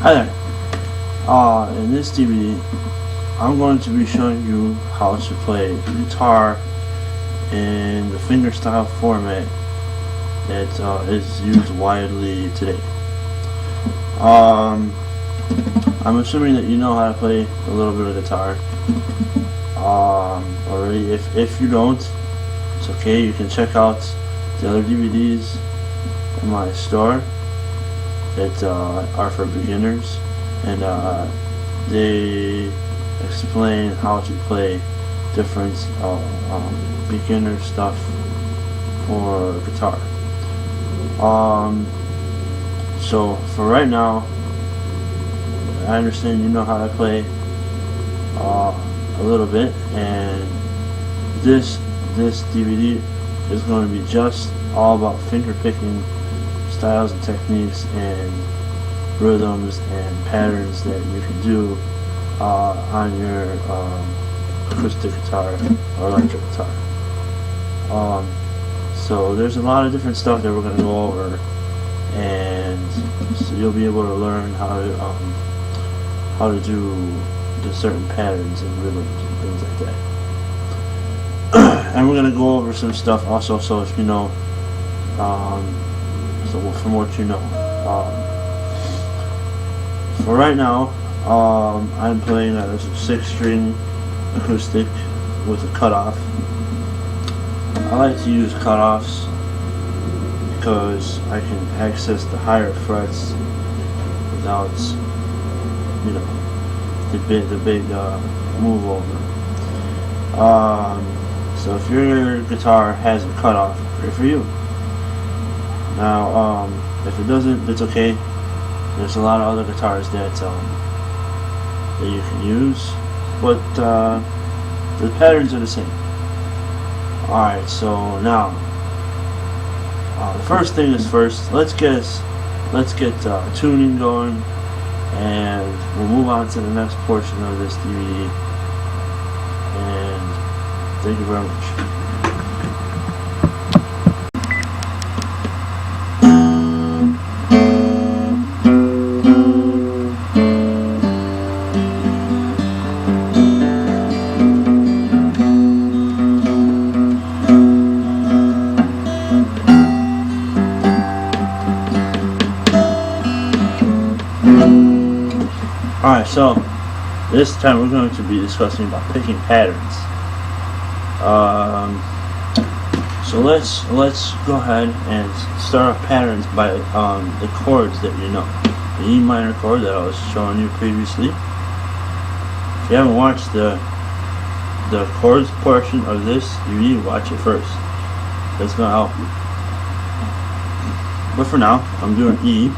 Hi there. In this DVD, I'm going to be showing you how to play guitar in the fingerstyle format that is used widely today. I'm assuming that you know how to play a little bit of guitar already. If you don't, it's okay. You can check out the other DVDs in my store that are for beginners, and they explain how to play different beginner stuff for guitar. So for right now, I understand you know how to play a little bit, and this DVD is going to be just all about finger picking styles and techniques and rhythms and patterns that you can do on your acoustic guitar or electric guitar. So there's a lot of different stuff that we're going to go over, and so you'll be able to learn how to do the certain patterns and rhythms and things like that. And we're going to go over some stuff also, so if you know, so from what you know. For right now, I'm playing a 6-string acoustic with a cutoff. I like to use cutoffs because I can access the higher frets without, you know, the big move over. So if your guitar has a cutoff, great for you. Now, if it doesn't, it's okay. There's a lot of other guitars that you can use, but the patterns are the same. Alright, so now the first thing is first. Let's get tuning going, and we'll move on to the next portion of this DVD. And thank you very much. Alright, so this time we're going to be discussing about picking patterns. So let's go ahead and start off patterns by the chords that you know. The E minor chord that I was showing you previously. If you haven't watched the chords portion of this, you need to watch it first. That's going to help you. But for now, I'm doing E.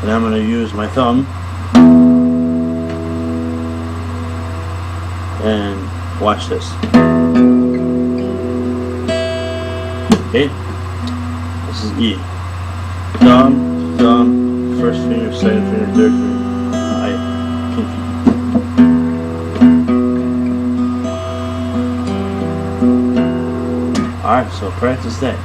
And I'm going to use my thumb and watch this. Okay, this is E. Thumb, thumb, first finger, second finger, third finger, pinky. Alright, so practice that.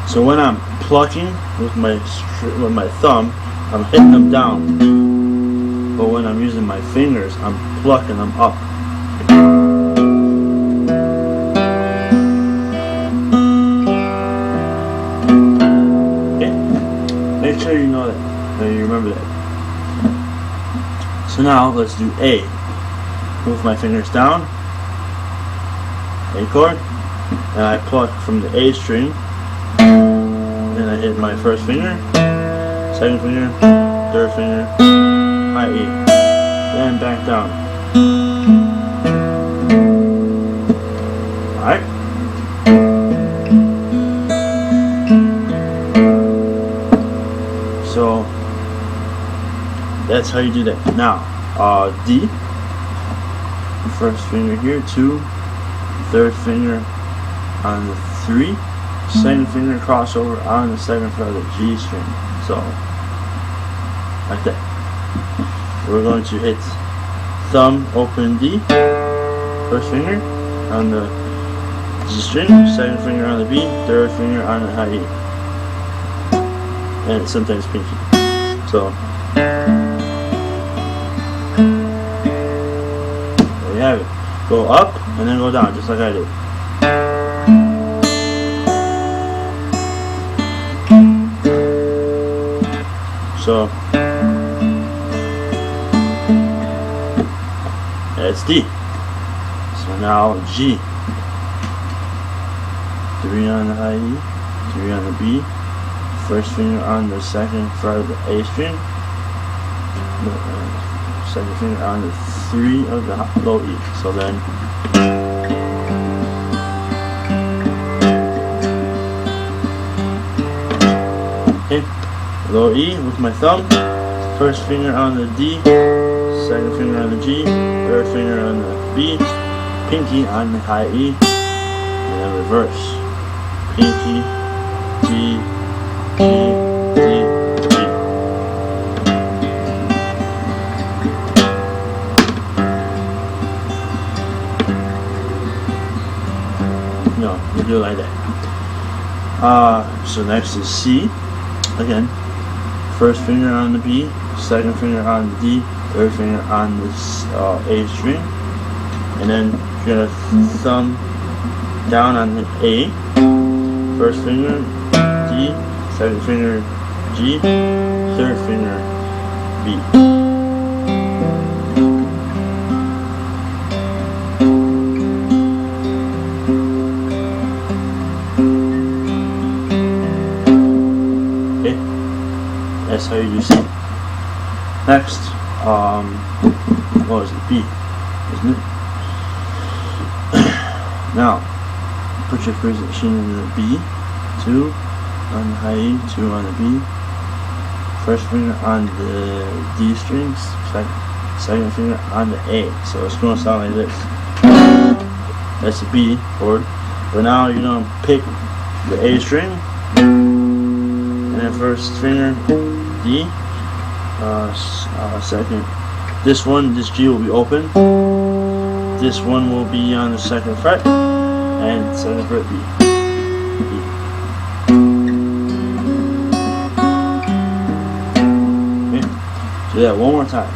So when I'm plucking with my thumb, I'm hitting them down. But when I'm using my fingers, I'm plucking them up. Okay? Make sure you know that, you remember that. So now let's do A. Move my fingers down, A chord, and I pluck from the A string. Then I hit my first finger, second finger, third finger, high E, then back down. Alright? So that's how you do that. Now, D, first finger here, 2, third finger on the 3. Second finger crossover on the second fret of the G string. So, like that. We're going to hit thumb open D, first finger on the G string, second finger on the B, third finger on the high E, and sometimes pinky. So there you have it. Go up and then go down, just like I did. So that's D. So now G. 3 on the high E, 3 on the B, first finger on the second fret of the A string, second finger on the 3 of the low E. So then okay, low E with my thumb, first finger on the D, second finger on the G, third finger on the B, pinky on the high E, and then reverse. Pinky, G, G, D, G. No, you do it like that. So next is C. Again, first finger on the B, second finger on the D, third finger on the A string, and then you're gonna thumb down on the A. First finger D, second finger G, third finger B. Okay, that's how you do C. Next, what was it? B, isn't it? Now, put your position in the B, 2 on the high E, 2 on the B, first finger on the D strings, second finger on the A. So it's going to sound like this. That's the B chord. But now you're going to pick the A string, and then first finger D, second. This G will be open. This one will be on the second fret. And second fret B. Okay. Do that one more time.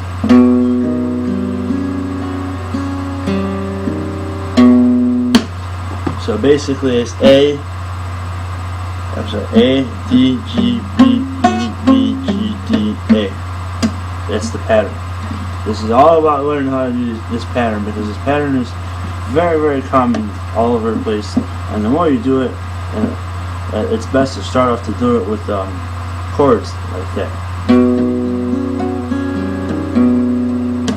So basically it's A, D, G, B, E, B, G, D, A. That's the pattern. This is all about learning how to do this pattern, because this pattern is very, very common all over the place, and the more you do it, it's best to start off to do it with chords like that.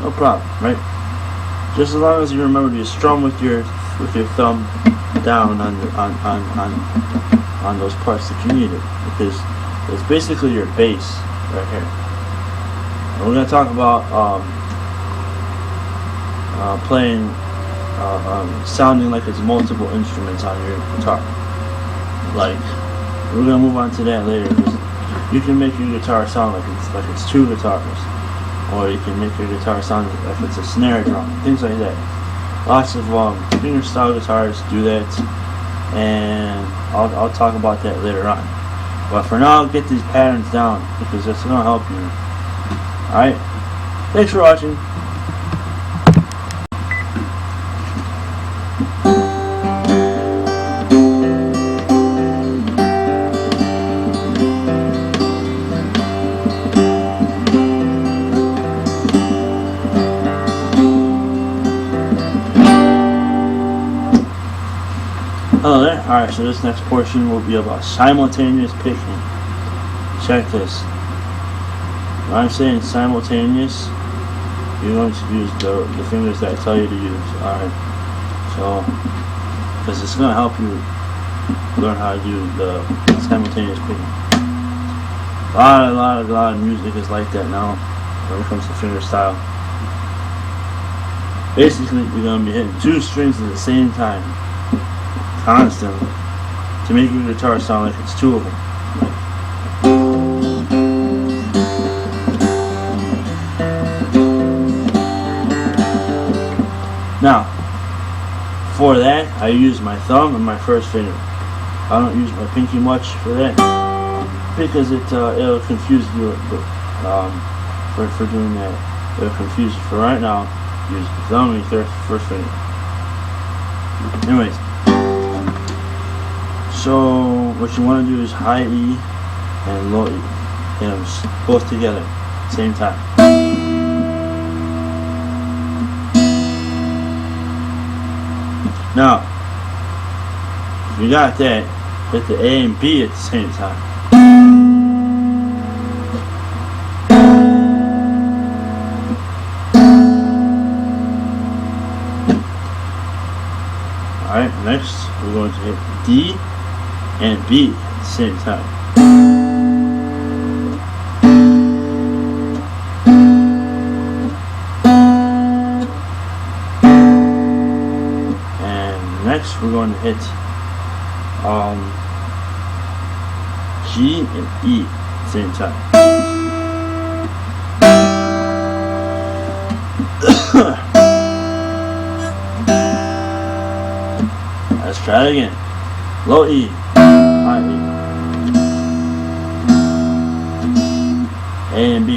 No problem, right? Just as long as you remember to strum with your thumb down on those parts that you need it, because it's basically your bass right here. And we're gonna talk about playing. Sounding like it's multiple instruments on your guitar. Like, we're gonna move on to that later, because you can make your guitar sound like it's two guitars, or you can make your guitar sound like it's a snare drum, things like that. Lots of fingerstyle guitars do that, and I'll talk about that later on. But for now, get these patterns down, because that's gonna help you. All right. Thanks for watching. Hello there. Alright, so this next portion will be about simultaneous picking. Check this. When I'm saying simultaneous, you're going to use the fingers that I tell you to use. Alright. So, because it's going to help you learn how to do the simultaneous picking. A lot of music is like that now when it comes to fingerstyle. Basically, you're going to be hitting two strings at the same time, constantly, to make your guitar sound like it's two of them. Now, for that, I use my thumb and my first finger. I don't use my pinky much for that because it'll confuse you. For doing that, it'll confuse you. For right now, use the thumb and your first finger. Anyways, so what you want to do is high E and low E, and both together, same time. Now, if you got that, hit the A and B at the same time. Alright, next we're going to hit D and B at the same time. Next, we're going to hit G and E at the same time. Let's try it again. Low E, high E, A and B.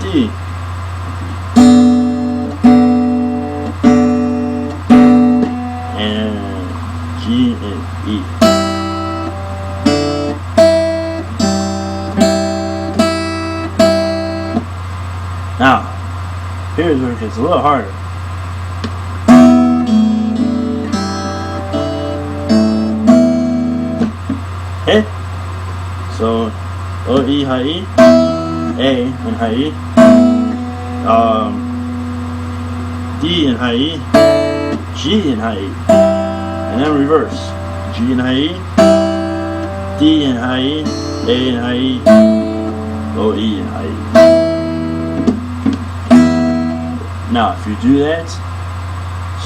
D. G and E. Now, here's where it gets a little harder. Okay? So, low E, high E, A and high E, D and high E, G and high E. And then reverse. G and high E, D and high E, A and high E, low E and high E. Now, if you do that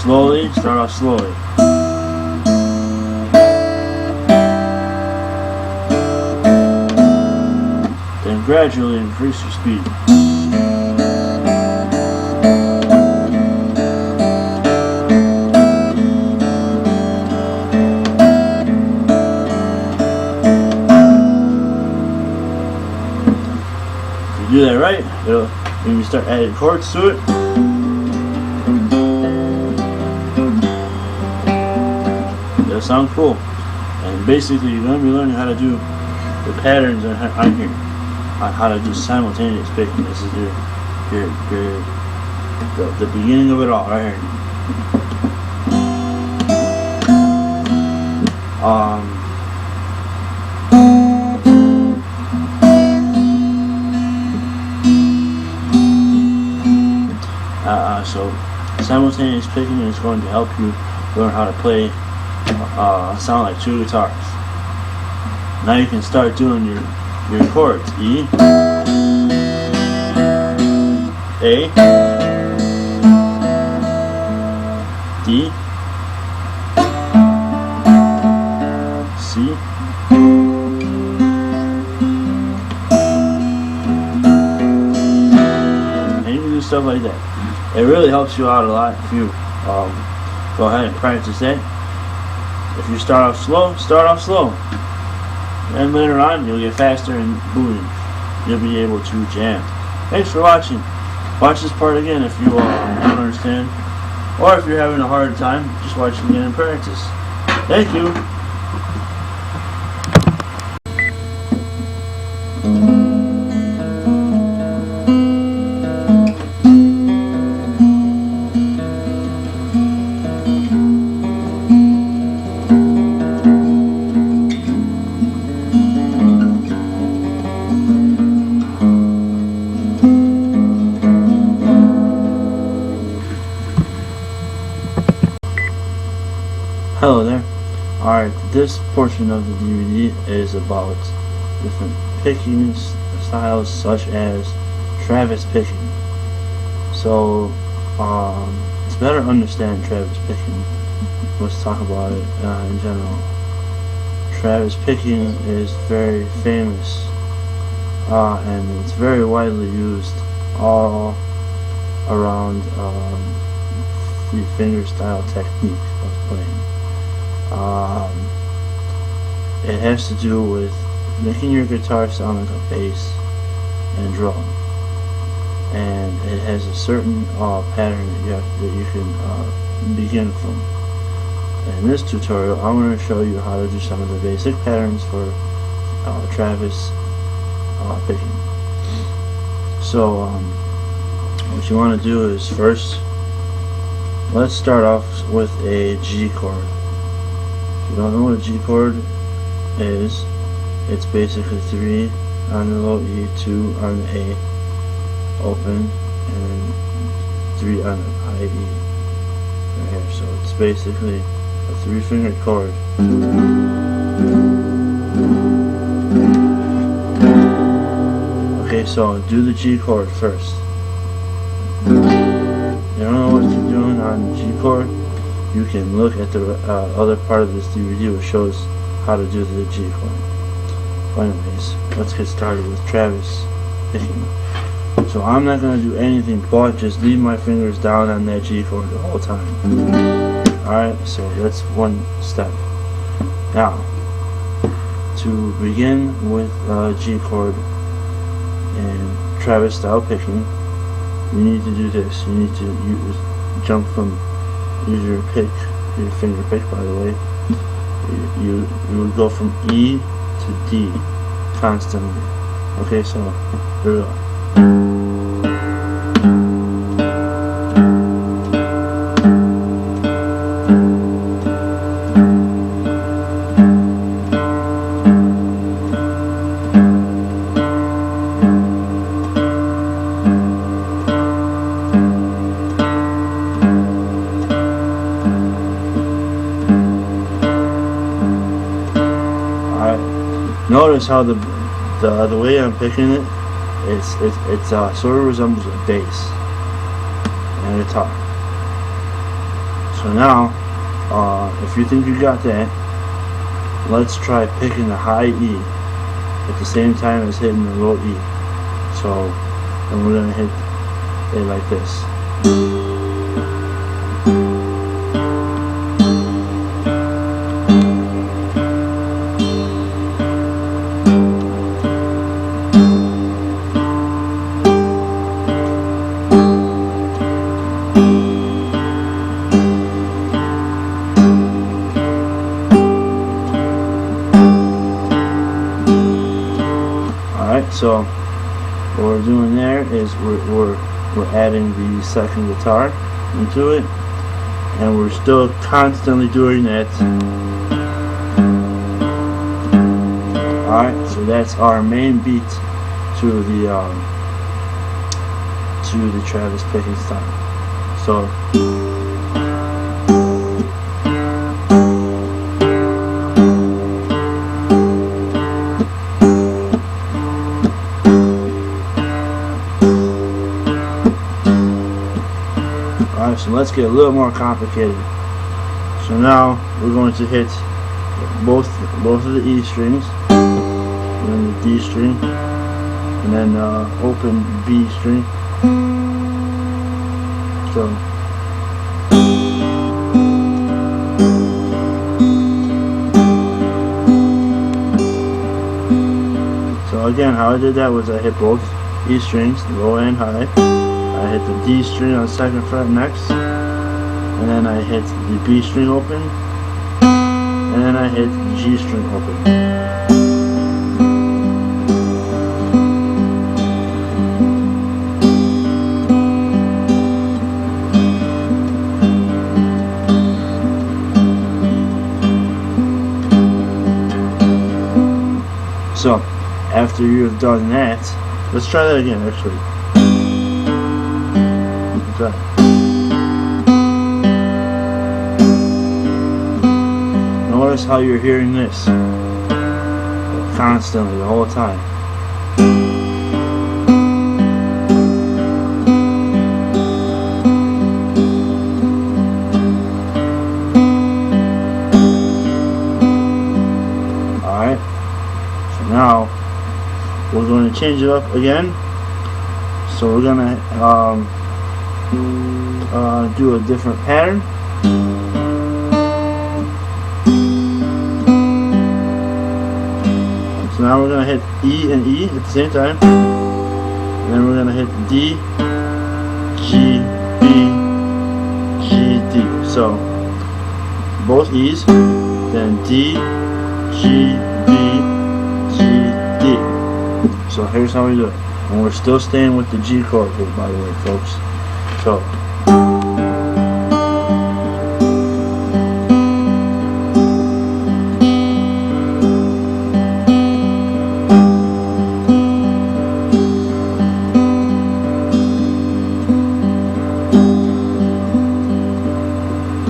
slowly, start off slowly. Then gradually increase your speed. Do that right, when you start adding chords to it, it'll sound cool. And basically, you're going to be learning how to do the patterns on here, on how to do simultaneous picking. This is the beginning of it all, right here. So simultaneous picking is going to help you learn how to play sound like two guitars. Now you can start doing your chords. E, A, D, C, and you can do stuff like that. It really helps you out a lot if you go ahead and practice that. If you start off slow, and later on you'll get faster and boom, you'll be able to jam. Thanks for watching. Watch this part again if you don't understand, or if you're having a hard time, just watch it again and practice. Thank you. Hello there. Alright, this portion of the DVD is about different picking styles such as Travis picking. So, to better understand Travis picking, let's talk about it in general. Travis picking is very famous and it's very widely used all around the fingerstyle technique of playing. It has to do with making your guitar sound like a bass and drum, and it has a certain pattern that you can begin from. In this tutorial, I'm going to show you how to do some of the basic patterns for Travis picking. So what you want to do is first, let's start off with a G chord. If you don't know what a G chord is, it's basically 3 on the low E, 2 on the A open, and 3 on the high E right here. So it's basically a 3-fingered chord. Okay, so do the G chord first. You don't know what you're doing on the G chord, you can look at the other part of this DVD which shows how to do the G chord. But anyways, let's get started with Travis picking. So I'm not going to do anything but just leave my fingers down on that G chord the whole time. Alright, so that's one step. Now, to begin with G chord and Travis style picking, you need to do this. You need to use your pick, your finger pick by the way. You would go from E to D constantly. Okay, so here we go. Notice how the way I'm picking it, it's sort of resembles a bass and a guitar. So now, if you think you got that, let's try picking the high E at the same time as hitting the low E. So, and we're gonna hit it like this. So what we're doing there is we're adding the second guitar into it, and we're still constantly doing that. Alright, so that's our main beat to the Travis picking style. So so let's get a little more complicated. So now we're going to hit both of the E strings, and then the D string, and then open B string. So again, how I did that was I hit both E strings, low and high. I hit the D string on the 2nd fret next, and then I hit the B string open, and then I hit the G string open. So, after you have done that, let's try that again actually. Notice how you're hearing this constantly the whole time. Alright, so now we're going to change it up again. So we're gonna do a different pattern. So now we're gonna hit E and E at the same time, and then we're gonna hit D, G, B, G, D. So both E's, then D, G, B, G, D. So here's how we do it. And we're still staying with the G chord here, by the way, folks. So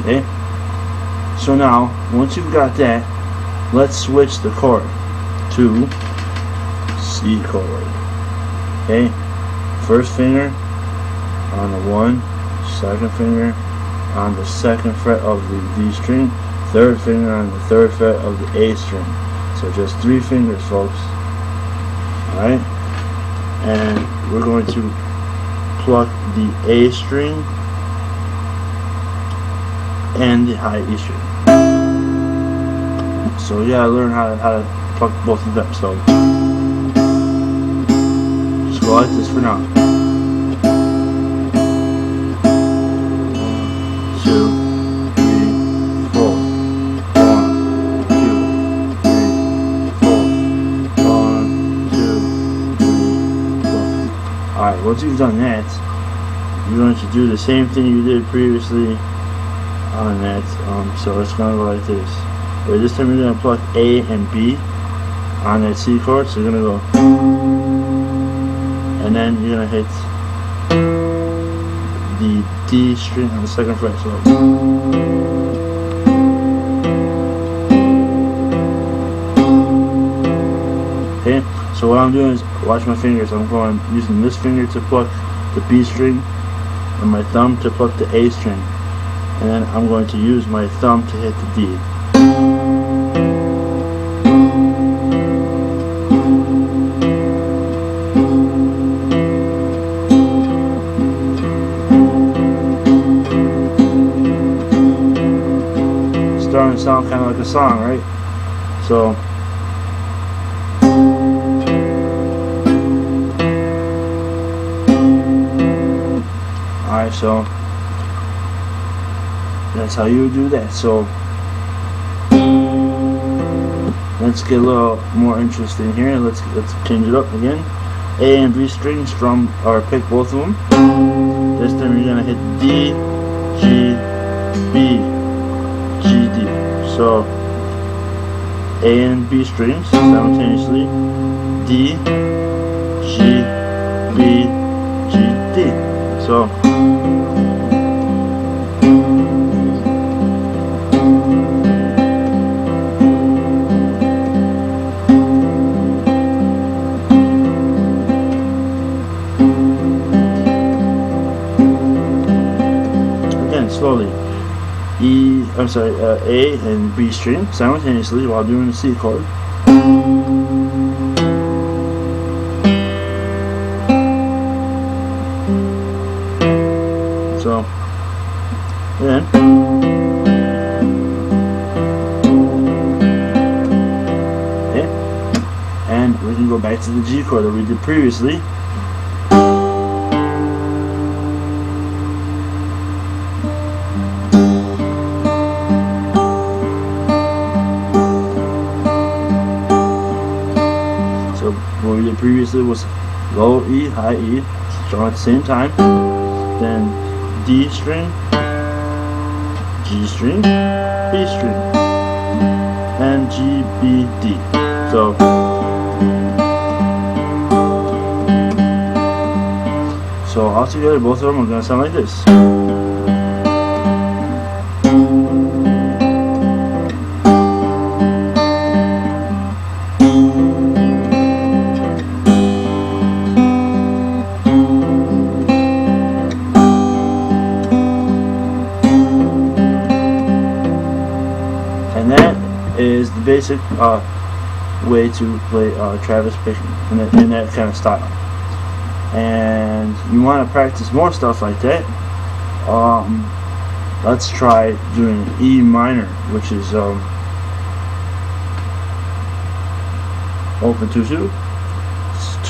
okay. So now, once you've got that, let's switch the chord to C chord. Okay, first finger on the 1, second finger on the 2nd fret of the D string, third finger on the 3rd fret of the A string. So just 3 fingers, folks. Alright, and we're going to pluck the A string and the high E string. So you gotta learn how to pluck both of them. So just go like this for now. 1, 2, 3, 4. 1, 2, 3, 4. 1, 2, 3, 4. Alright, once you've done that, you're going to do the same thing you did previously on that. So it's going to go like this. But this time you're going to pluck A and B on that C chord. So you're going to go, and then you're going to hit the D string on the 2nd fret. So okay, so what I'm doing is, watch my fingers. I'm going using this finger to pluck the B string and my thumb to pluck the A string, and then I'm going to use my thumb to hit the D. Starting to sound kind of like a song, right? So alright, so that's how you do that. So let's get a little more interesting here. Let's change it up again. A and B string, strum or pick both of them. This time you're gonna hit D, G, B, G, D. So A and B strings simultaneously. D, G, B, G, D. So slowly, A and B string simultaneously while doing the C chord. So then okay, and we can go back to the G chord that we did previously. What we did previously was low E, high E, strung at the same time, then D string, G string, B string, and G, B, D. So all together, both of them are going to sound like this. And that is the basic way to play Travis picking in that kind of style. And you want to practice more stuff like that. Let's try doing E minor, which is open 2-2.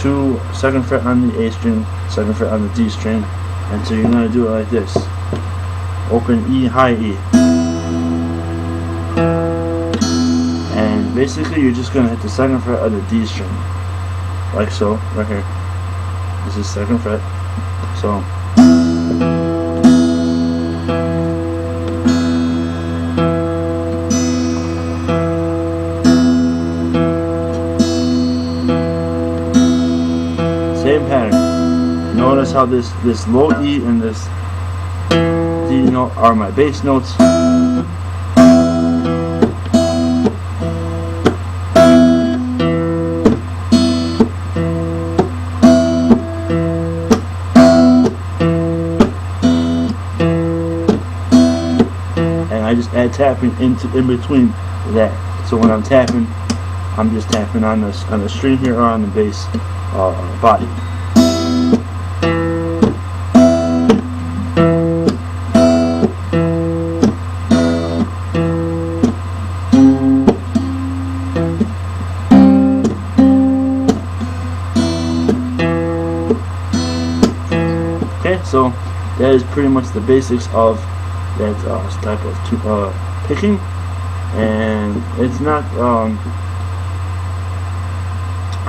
2 second fret on the A string, second fret on the D string, and so you're going to do it like this. Open E, high E. And basically you're just going to hit the second fret of the D string. Like so, right here. This is second fret. So same pattern. Notice how this low E and this D note are my bass notes. And I just add tapping in between that. So when I'm tapping, I'm just tapping on the string here or on the bass body. Okay, so that is pretty much the basics of that type of picking, and it's not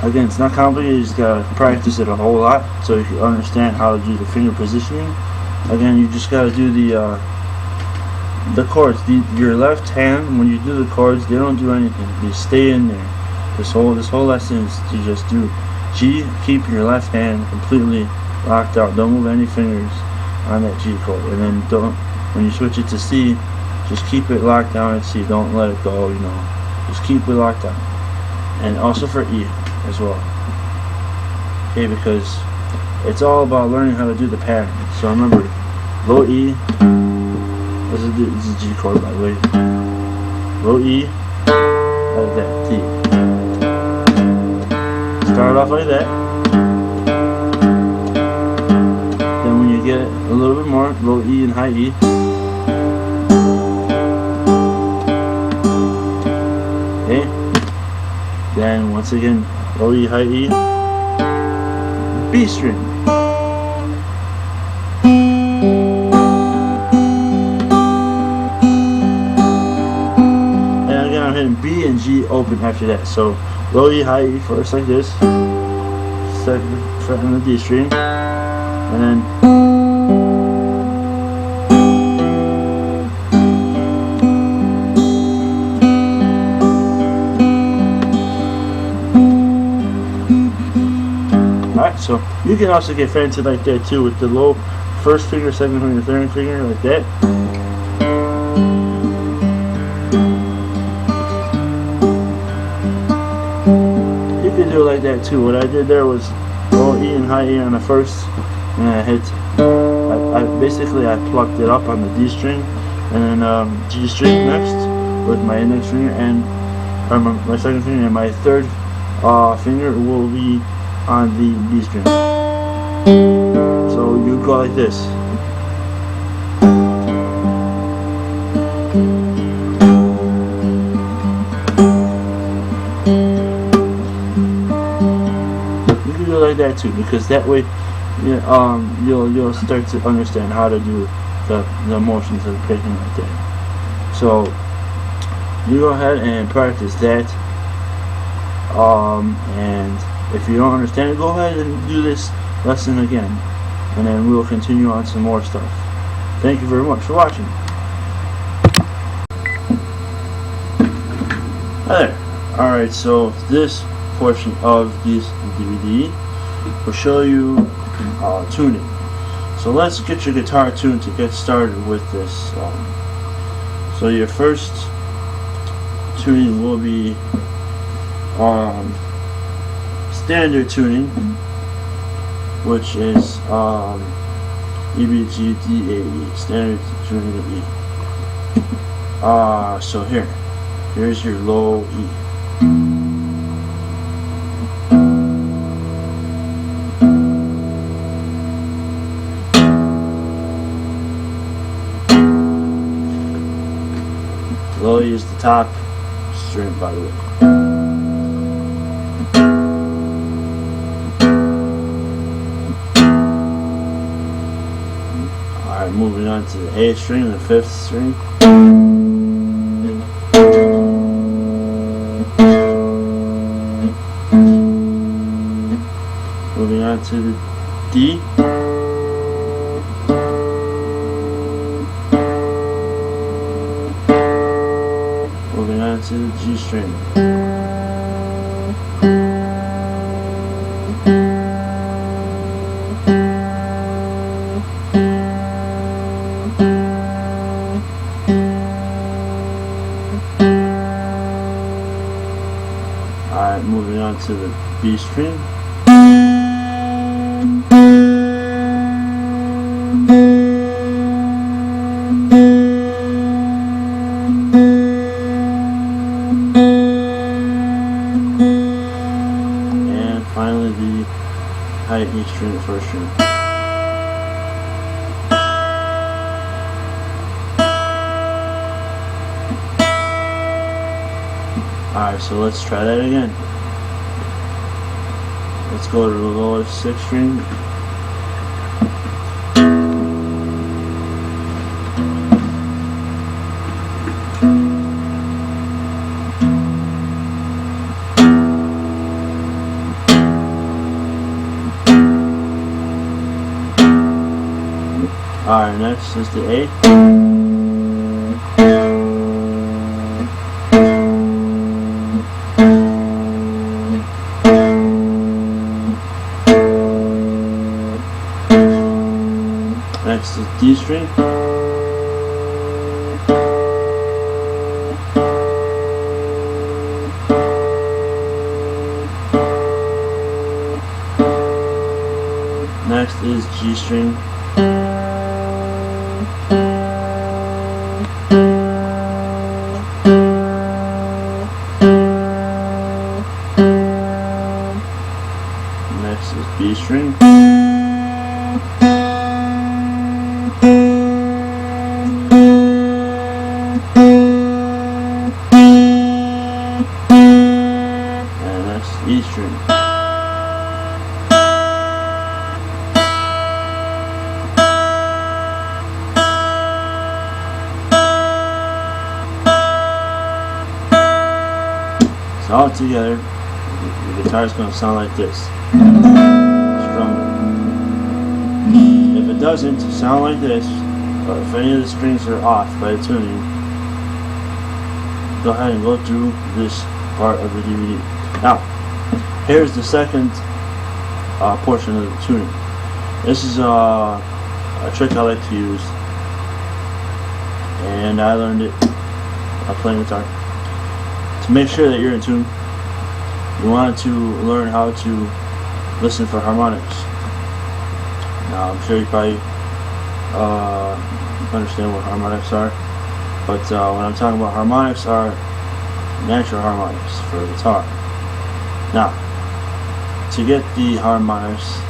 again, it's not complicated. You just gotta practice it a whole lot so you can understand how to do the finger positioning. Again, you just gotta do the chords. Your left hand, when you do the chords, they don't do anything. They stay in there. This whole lesson is to just do G. Keep your left hand completely locked out. Don't move any fingers on that G chord, and then don't. When you switch it to C, just keep it locked down at C. Don't let it go. Just keep it locked down. And also for E as well. Okay, because it's all about learning how to do the pattern. So remember, low E. This is G chord, by the way. Low E, like that. T. Start off like that. Then when you get a little bit more, low E and high E. Okay. Then once again, low E, high E, B string. And again, I'm hitting B and G open after that. So low E, high E first, like this. Second fret on the D string, and then so you can also get fancy like that too, with the low first finger, second finger, third finger, like that. You can do it like that too. What I did there was low E and high E on the first, and I hit. I plucked it up on the D string, and then G string next with my index finger and my second finger, and my third finger will be on the B string. So you go like this. You can go like that too, because that way, you'll start to understand how to do the motions of the picking like that. So you go ahead and practice that, and if you don't understand it, go ahead and do this lesson again, and then we'll continue on some more stuff. Thank you very much for watching. Hi there. Alright, so this portion of this DVD will show you tuning. So let's get your guitar tuned to get started with this. So your first tuning will be standard tuning, which is E, B, G, D, A, E. Standard tuning of E. So here's your low E. Slowly is the top string, by the way. Alright, moving on to the A string, the 5th string. Moving on to the D. Moving on to the G string. Alright, moving on to the B string. And finally the high E string, the 1st string. Alright, so let's try that again. Let's go to the lowest 6th string. Alright, next is the A. Next is D string. Next is G string. Next is B string. And next is E string. So all together, the guitar is going to sound like this. Stronger. If it doesn't sound like this, or if any of the strings are off by the tuning, go ahead and go through this part of the DVD. Now, here's the second portion of the tuning. This is a trick I like to use, and I learned it playing guitar. To make sure that you're in tune, you want to learn how to listen for harmonics. Now, I'm sure you probably understand what harmonics are, but when I'm talking about harmonics, are natural harmonics for guitar. Now, to get the harmonics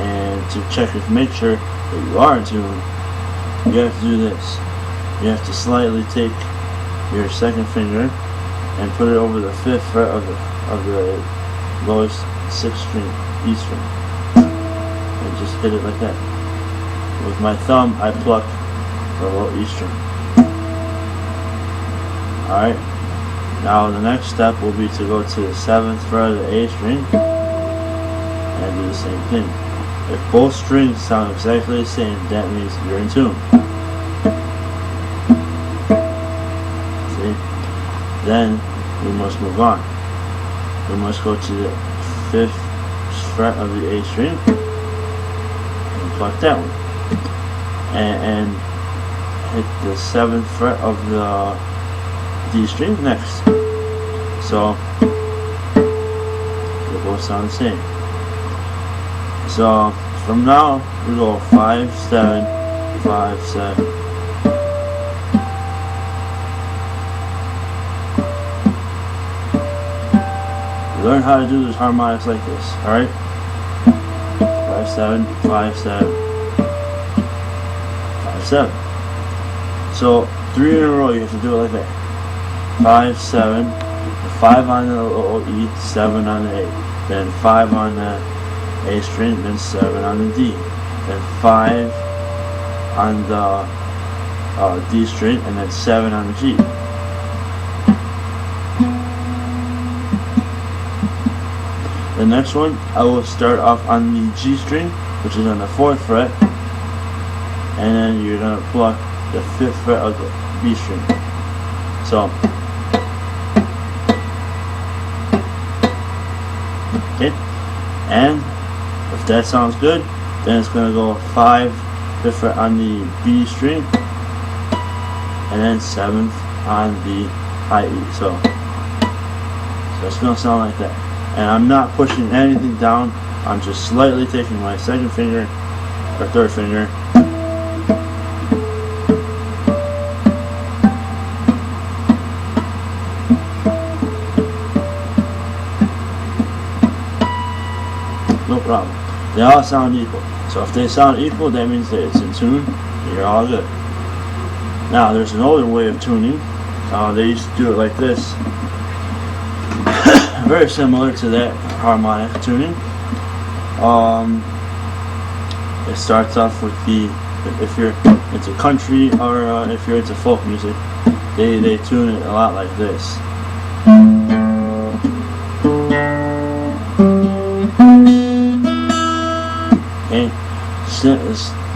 and to make sure that you are in tune, you have to do this. You have to slightly take your 2nd finger and put it over the 5th fret of the lowest 6th string, E string, and just hit it like that. With my thumb, I pluck the low E string. Alright, now the next step will be to go to the 7th fret of the A string and do the same thing. If both strings sound exactly the same, that means you're in tune. See? Then we must move on. We must go to the 5th fret of the A string and pluck that one, and hit the 7th fret of the D string next. So they both sound the same. So from now we go 5, 7, 5, 7. Learn how to do those harmonics like this, alright? 5, 7, 5, 7, 5, 7. So 3 in a row. You have to do it like that. 5, 7, 5 on the E, 7 on the A, then 5 on the A string, then 7 on the D, then 5 on the D string, and then 7 on the G. The next one, I will start off on the G string, which is on the 4th fret, and then you're going to pluck the 5th fret of the B string. So, okay, and if that sounds good, then it's going to go 5, 5th fret on the B string, and then 7th on the high E. So it's going to sound like that. And I'm not pushing anything down, I'm just slightly taking my 2nd finger or 3rd finger no problem. They all sound equal. So if they sound equal, that means that it's in tune. You're all good. Now there's an older way of tuning. They used to do it like this. Very similar to that harmonic tuning. It starts off with the, if you're into country or if you're into folk music, they tune it a lot like this. Okay,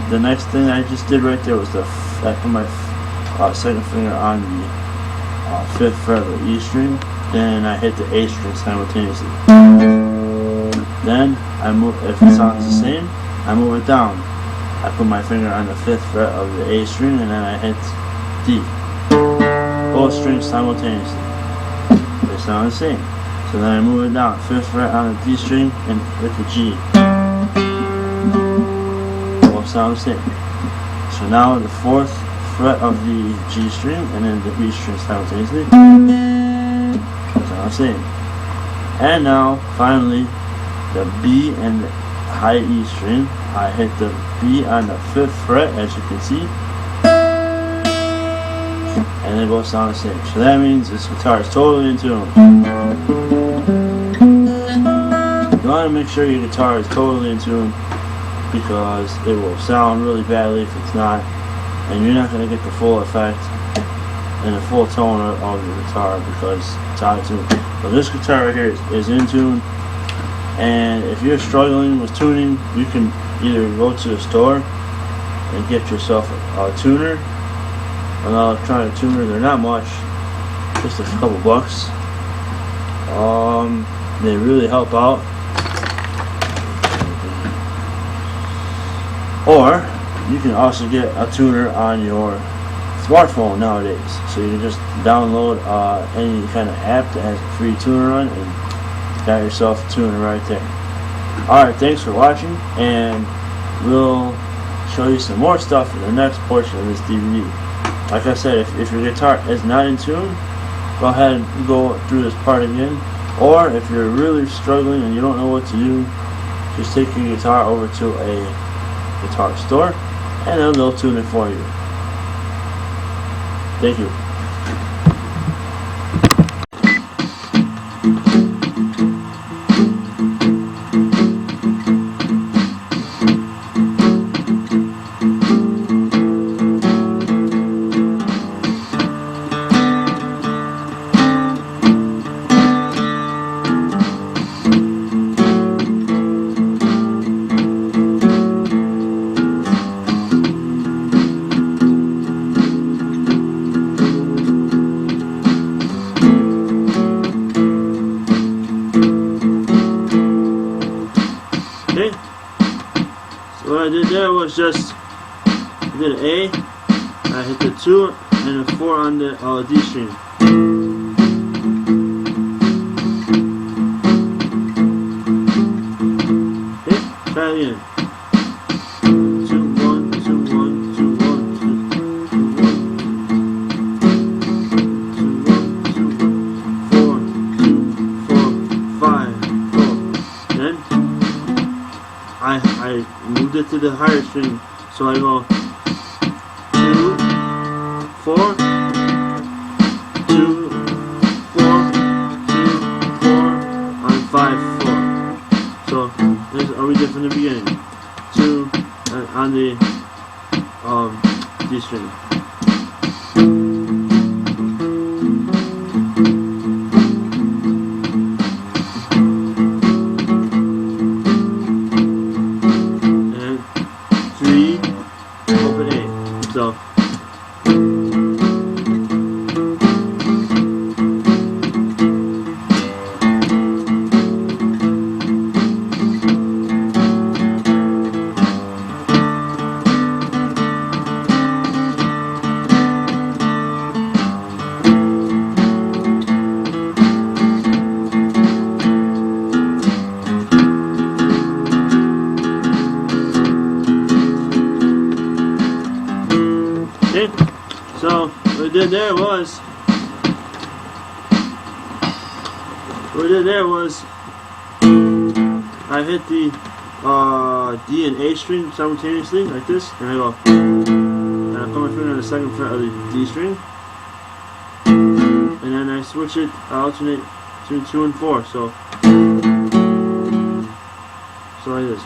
the next thing I just did right there was I put my 2nd finger on the 5th fret of the E string. Then I hit the A string simultaneously. Then I move, if it sounds the same, I move it down. I put my finger on the 5th fret of the A string, and then I hit D. Both strings simultaneously. They sound the same. So then I move it down, 5th fret on the D string, and hit the G. Both sound the same. So now the 4th fret of the G string, and then the B string simultaneously. Same. And now finally the B and the high E string, I hit the B on the 5th fret, as you can see, and they both sound the same. So that means this guitar is totally in tune. You want to make sure your guitar is totally in tune, because it will sound really badly if it's not, and you're not going to get the full effect and the full tone of the guitar because it's out of tune. So this guitar right here is in tune, and if you're struggling with tuning, you can either go to the store and get yourself a tuner, an electronic tuner. They're not much, just a couple bucks. They really help out. Or you can also get a tuner on your smartphone nowadays, so you can just download any kind of app that has a free tuner on it and got yourself a tuner right there. Alright, thanks for watching, and we'll show you some more stuff in the next portion of this DVD. Like I said, if your guitar is not in tune, go ahead and go through this part again, or if you're really struggling and you don't know what to do, just take your guitar over to a guitar store and they'll tune it for you. Thank you. Okay, so what I did there was just, I did an A, I hit the 2 and a 4 on the D string. Okay, try it again. 2, 1, 2, 1, 2, 1, 2, 1, 2, 4, 5, 4. Then I moved it to the higher string, so I go 2, 4, 2, 4, 2, 4, on 5, 4. So this are we did from the beginning. 2 on the D string. And 3, open A. So so what we did there was I hit the D and A string simultaneously like this, and I go, and I put my finger on the second fret of the D string, and then I switch it, I alternate between 2 and 4, so like this.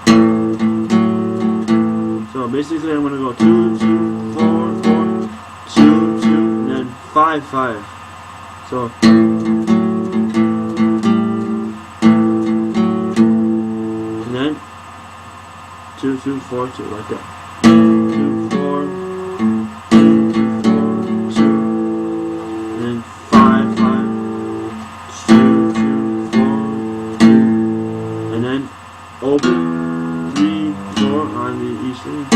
So basically I'm gonna go 2, 2, 4, 4, 2, 2, and then 5, 5. So and then 2, 2, 4, 2, like that. 2, 4, 2, 4, 2, and then 5, 5, 2, 2, 4, 2, and then open 3, 4 on the E string, A.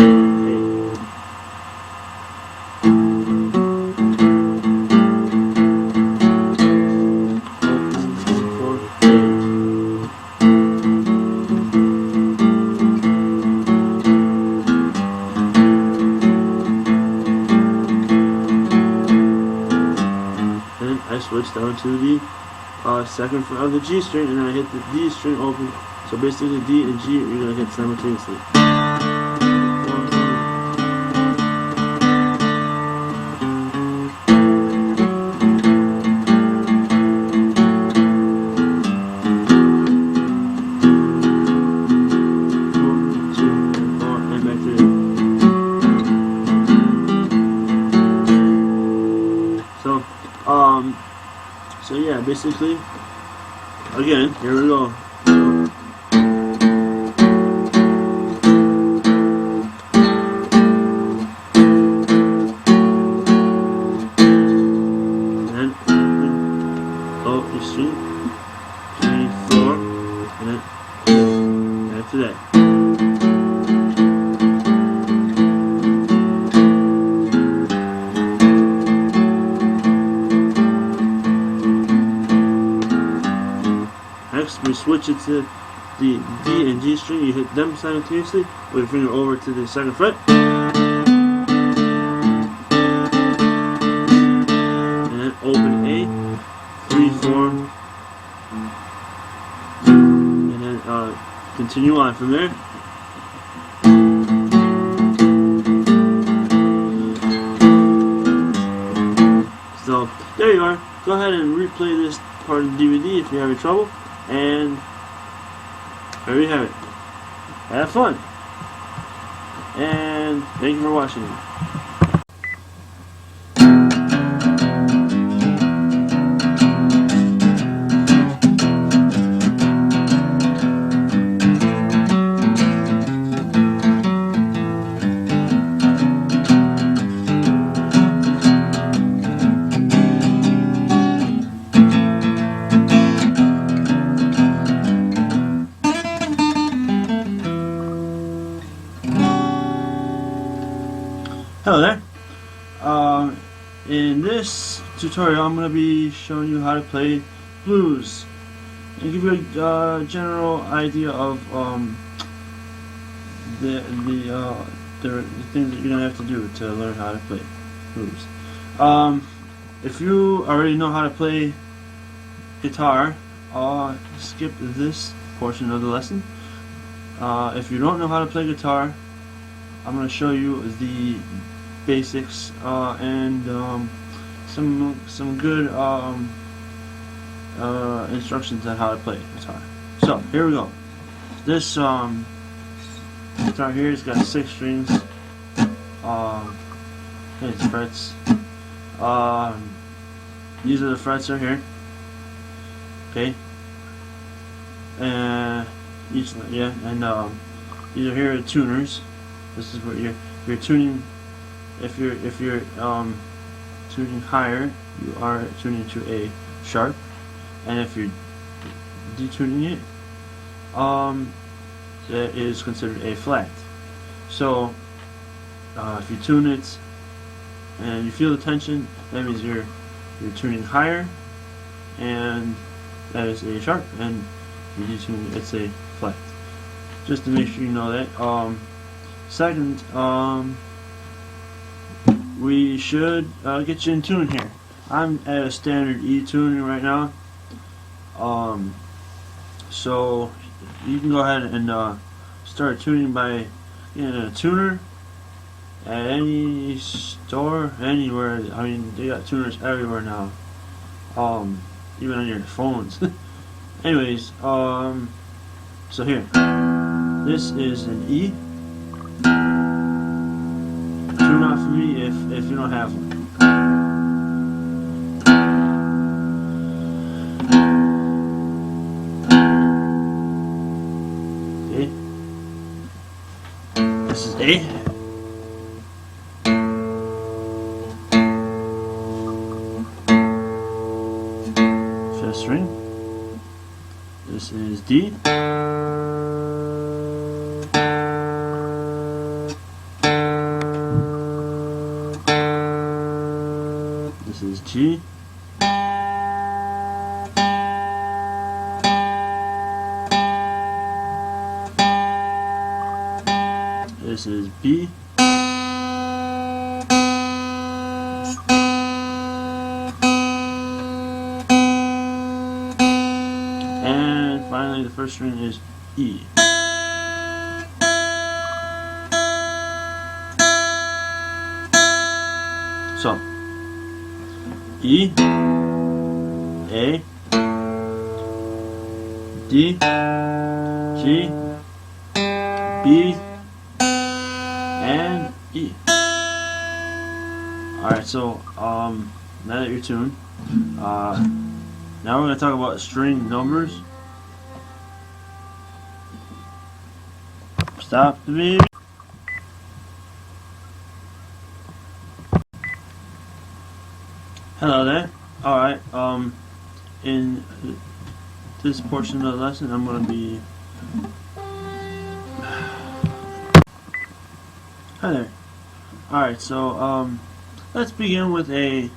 I switch down to the second fret of the G string, and then I hit the D string open. So basically D and G you're going to hit simultaneously. So yeah, basically, again, here we go. And then oh, you see, 3, 4, and then after that. Next, we switch it to the D and G string. You hit them simultaneously with your finger over to the second fret, and then open A, 3, 4, and then continue on from there. So there you are. Go ahead and replay this part of the DVD if you're having trouble. And there you have it. Have fun. And thank you for watching. Hello there. In this tutorial I'm going to be showing you how to play blues and give you a general idea of the things that you're going to have to do to learn how to play blues. If you already know how to play guitar, skip this portion of the lesson. If you don't know how to play guitar, I'm going to show you the basics and some good instructions on how to play guitar. So here we go. This guitar here has got 6 strings. It's frets. These are the frets right here. Okay. And these are here are tuners. This is what you're tuning. If you're tuning higher, you are tuning to a sharp, and if you're detuning it, that is considered a flat. So if you tune it and you feel the tension, that means you're tuning higher, and that is a sharp, and if you detune it, it's a flat. Just to make sure you know that. Second, we should get you in tune here. I'm at a standard E tuning right now. So you can go ahead and start tuning by getting a tuner at any store, anywhere. I mean, they got tuners everywhere now. Even on your phones. Anyways, so here, this is an E. Tune out for me if you don't have one. Okay. This is A. Fifth string. This is D. This is G. This is B. And finally, the first string is E. So, E, A, D, G, B, and E. Alright, so now that you're tuned, now we're going to talk about string numbers. Stop the video. Hello there. Alright, in this portion of the lesson, I'm going to be... Hi there. Alright, so, let's begin with a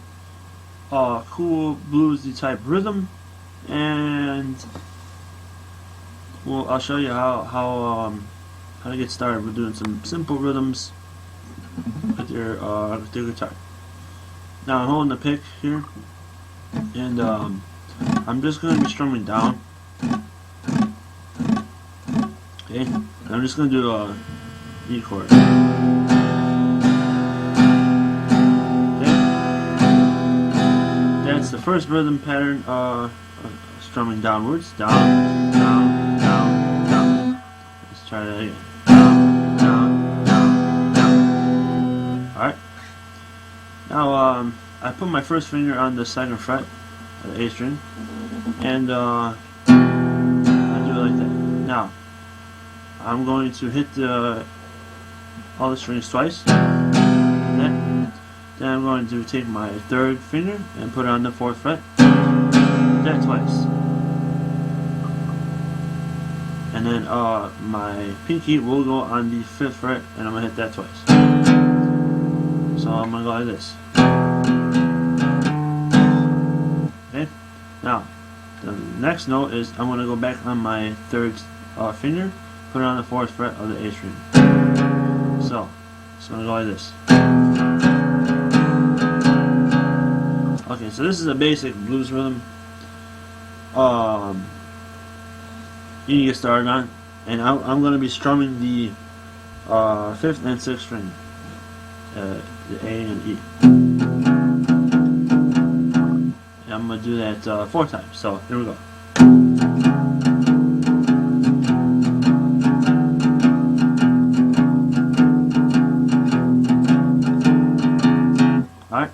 cool bluesy type rhythm, and I'll show you how to get started with doing some simple rhythms with your guitar. Now I'm holding the pick here, and I'm just going to be strumming down. Okay, I'm just going to do a E chord. That's the first rhythm pattern, strumming downwards, down, down, down, down. Let's try that again. Down, down, down, down. Alright. Now, I put my first finger on the second fret of the A string, and I do it like that. Now, I'm going to hit all the strings twice. Then I'm going to take my third finger and put it on the fourth fret. That twice. And then my pinky will go on the fifth fret, and I'm going to hit that twice. So I'm going to go like this. Okay? Now, the next note is I'm going to go back on my third finger, put it on the fourth fret of the A string. So, it's going to go like this. Okay, so this is a basic blues rhythm. You can get started on, and I'm going to be strumming the fifth and sixth string the A and E. And I'm going to do that 4 times. So here we go. Alright,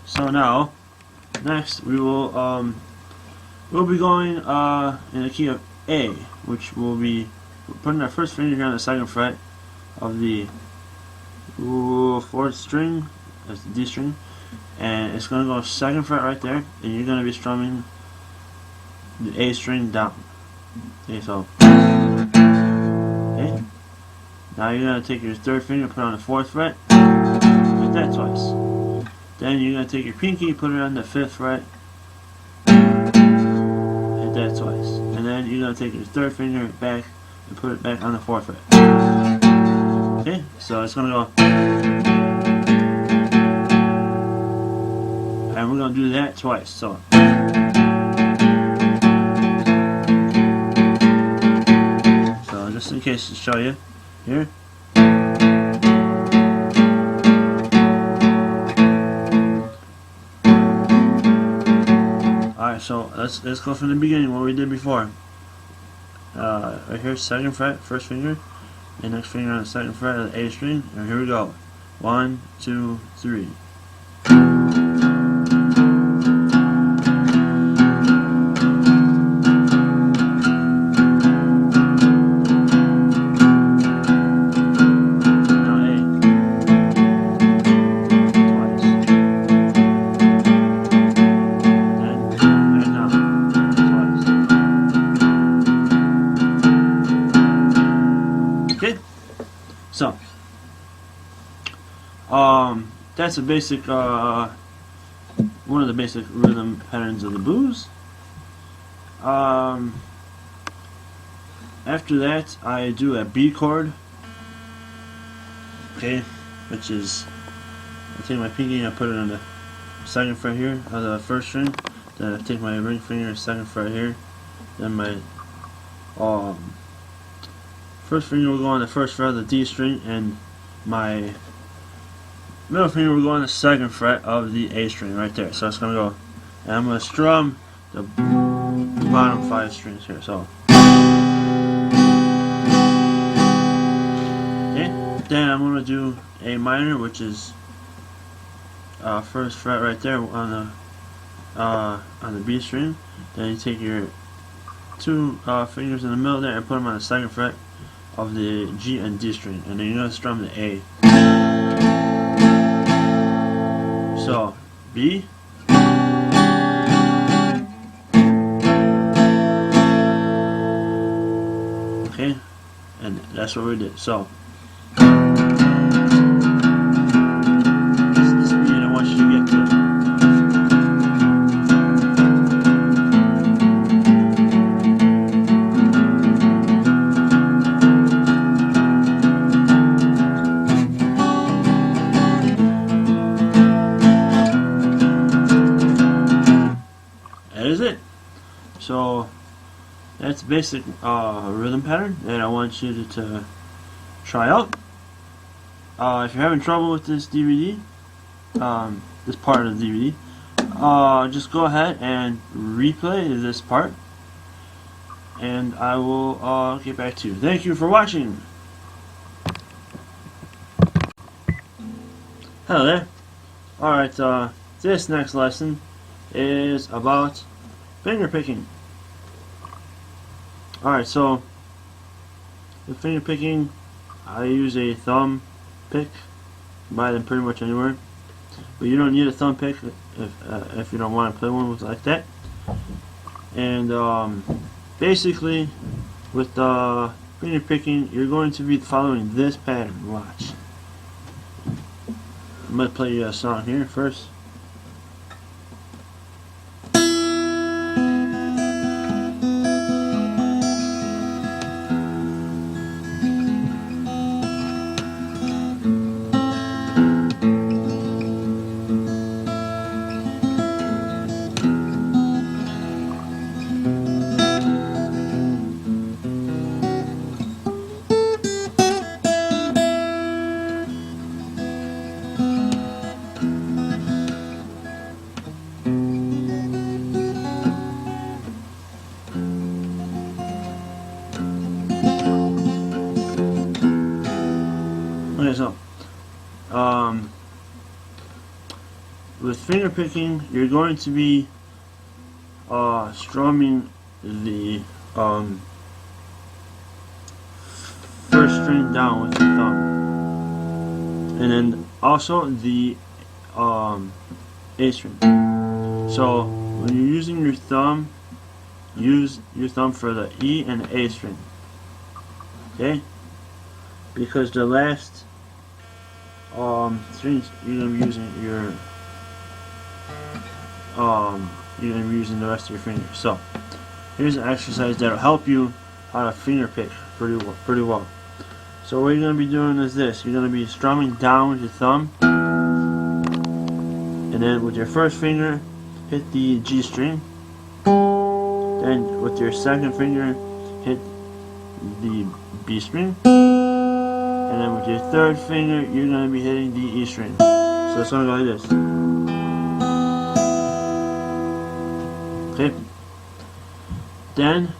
so now next we will we'll be going in the key of A, which will be putting our first finger here on the 2nd fret of the 4th string, that's the D string, and it's going to go 2nd fret right there, and you're going to be strumming the A string down. Okay, so okay. Now you're going to take your 3rd finger, put it on the 4th fret, hit that twice. Then you're going to take your pinky, put it on the 5th fret, hit that twice. And then you're going to take your 3rd finger back and put it back on the 4th fret. Okay, so it's going to go. And we're going to do that twice. So just in case to show you here. Alright, so let's go from the beginning, what we did before. Right here, 2nd fret, 1st finger, and next finger on the 2nd fret of the A string, and here we go. 1, 2, 3. So, that's a basic, one of the basic rhythm patterns of the blues. After that, I do a B chord, okay, which is, I take my pinky and I put it on the 2nd fret here of the 1st string, then I take my ring finger, 2nd fret here, then my, 1st finger will go on the 1st fret of the D string, and my middle finger will go on the 2nd fret of the A string right there. So it's going to go, and I'm going to strum the bottom 5 strings here. So, okay, then I'm going to do A minor, which is 1st fret right there on the B string. Then you take your 2 fingers in the middle there and put them on the 2nd fret of the G and D string, and then you're going to strum the A. So, B, okay, and that's what we did. So, this is the speed I want you to get to. That is it. So that's basic rhythm pattern that I want you to try out. If you're having trouble with this DVD, this part of the DVD, just go ahead and replay this part, and I will get back to you. Thank you for watching. Hello there. Alright, this next lesson is about finger picking. Alright, so with finger picking, I use a thumb pick. You buy them pretty much anywhere, but you don't need a thumb pick if you don't want to play one with like that. And basically, with finger picking, you're going to be following this pattern. Watch. I'm going to play you a song here first. Okay, so with finger picking, you're going to be strumming the first string down with your thumb, and then also the A string. So when you're using your thumb, use your thumb for the E and the A string. Okay? Because the last strings you're gonna be using you're gonna be using the rest of your fingers. So here's an exercise that'll help you how to finger pick pretty well. So what you're gonna be doing is this: you're gonna be strumming down with your thumb, and then with your first finger hit the G string. Then with your second finger hit the B string. And then with your third finger, you're going to be hitting the E string. So it's going to go like this. Okay? Then,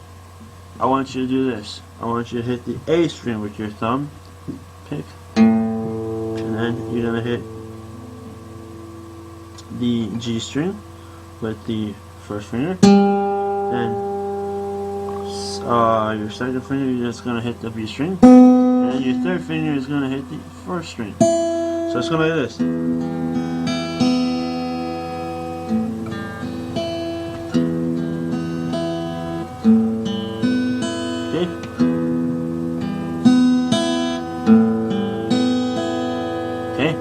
I want you to do this. I want you to hit the A string with your thumb. Pick. And then you're going to hit the G string with the first finger. Then, your second finger, you're just going to hit the B string. And your third finger is going to hit the first string. So it's going to be like this. Okay? Okay?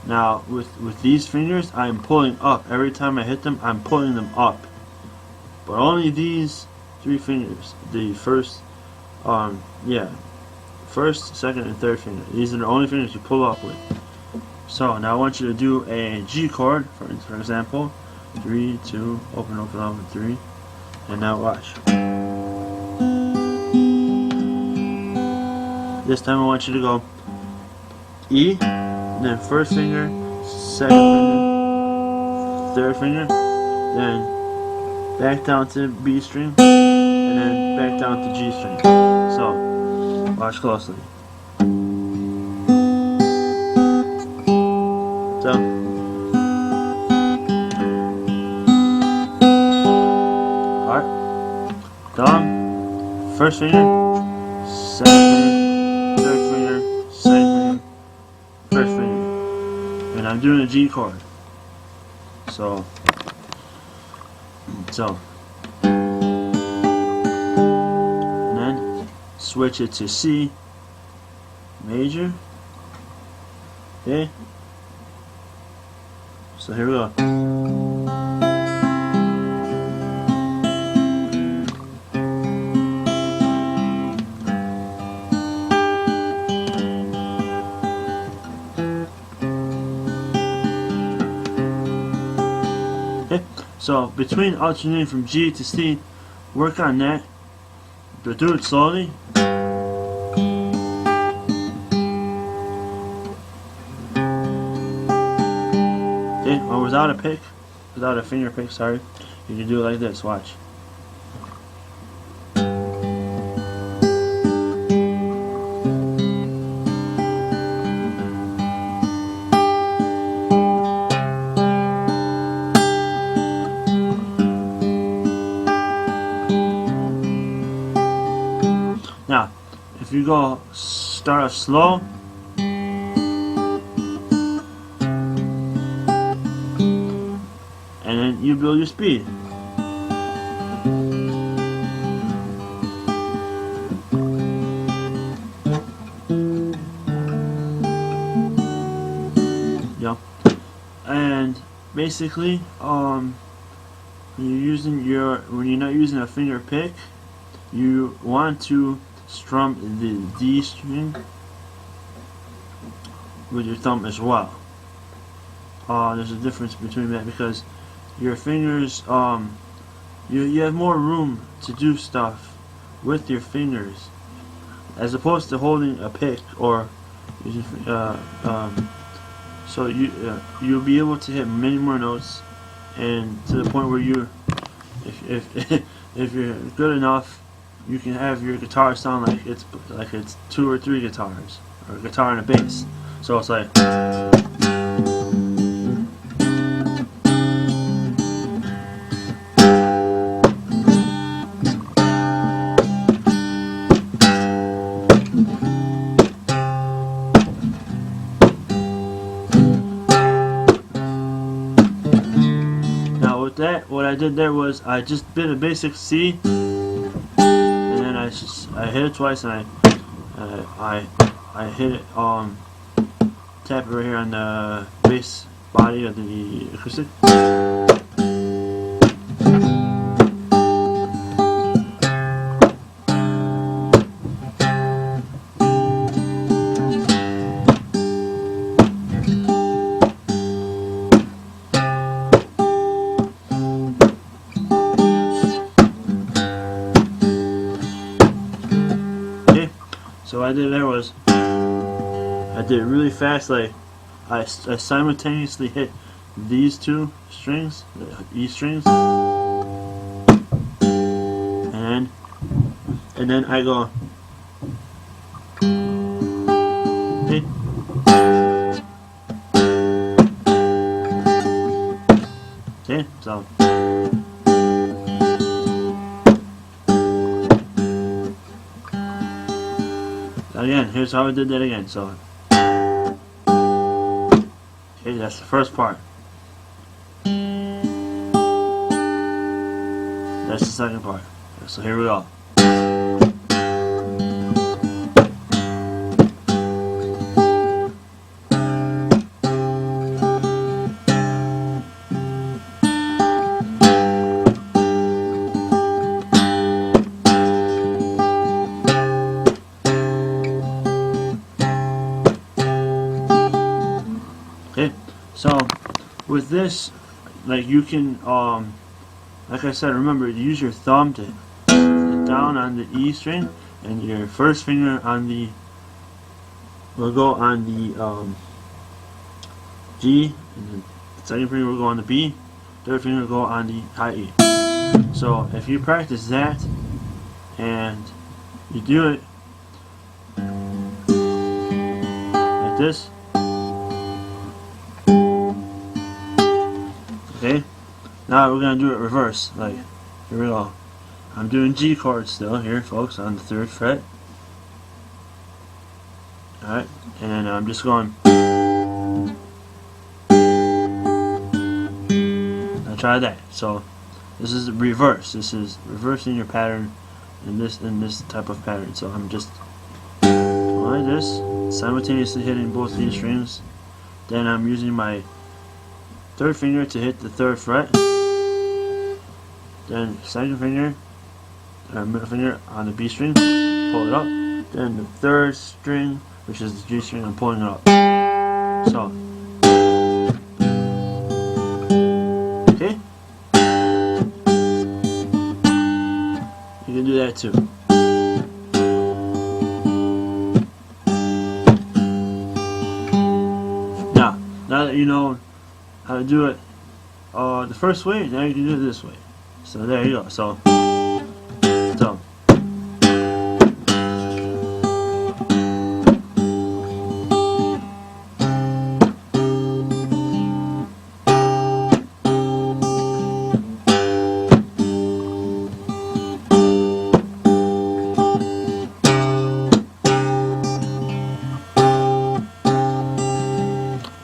Now, with these fingers, I'm pulling up. Every time I hit them, I'm pulling them up. But only these three fingers. The first, first, second, and third finger. These are the only fingers you pull up with. So now I want you to do a G chord, for example. 3, 2, open, open, open, 3. And now watch. This time I want you to go E, and then first finger, second finger, third finger, then back down to B string, and then back down to G string. So, watch closely. So, alright. Thumb, first finger, second finger, third finger, second finger, first finger. And I'm doing a G chord. So, and then switch it to C major. Okay. So here we go. Okay. So between alternating from G to C, work on that, but do it slowly. Okay, or without a pick, without a finger pick, sorry, you can do it like this, watch. Now, if you go start off slow, and then you build your speed. Yeah. And basically, when you're not using a finger pick, you want to strum the D string with your thumb as well. There's a difference between that because your fingers, you have more room to do stuff with your fingers as opposed to holding a pick or using, so you'll be able to hit many more notes, and to the point where if you're good enough, you can have your guitar sound like it's 2 or 3 guitars. or guitar and a bass. So it's like. Now with that, what I did there was I just did a basic C, and then I hit it twice, and I hit it tap it right here on the bass body of the acoustic. So what I did there was I did it really fast. Like I simultaneously hit these two strings, the E strings, and then I go. Okay. Okay, so. Again, here's how I did that again. So, okay, that's the first part. That's the second part. So here we go. Okay, so with this, like you can, like I said, remember to use your thumb to hit down on the E string, and your first finger on the will go on the G, and the second finger will go on the B, third finger will go on the high E. So if you practice that and you do it like this. Okay, now we're going to do it reverse. Like, here we go. I'm doing G chords still here, folks, on the 3rd fret. Alright, and then I'm just going. Now try that. So, this is reverse. This is reversing your pattern in this type of pattern. So I'm just going like this, simultaneously hitting both these strings. Then I'm using my 3rd finger to hit the 3rd fret, then 2nd finger, middle finger on the B string, pull it up, then the 3rd string, which is the G string, I'm pulling it up. So, okay, you can do that too. Now that you know how to do it the first way, now you can do it this way. So there you go. So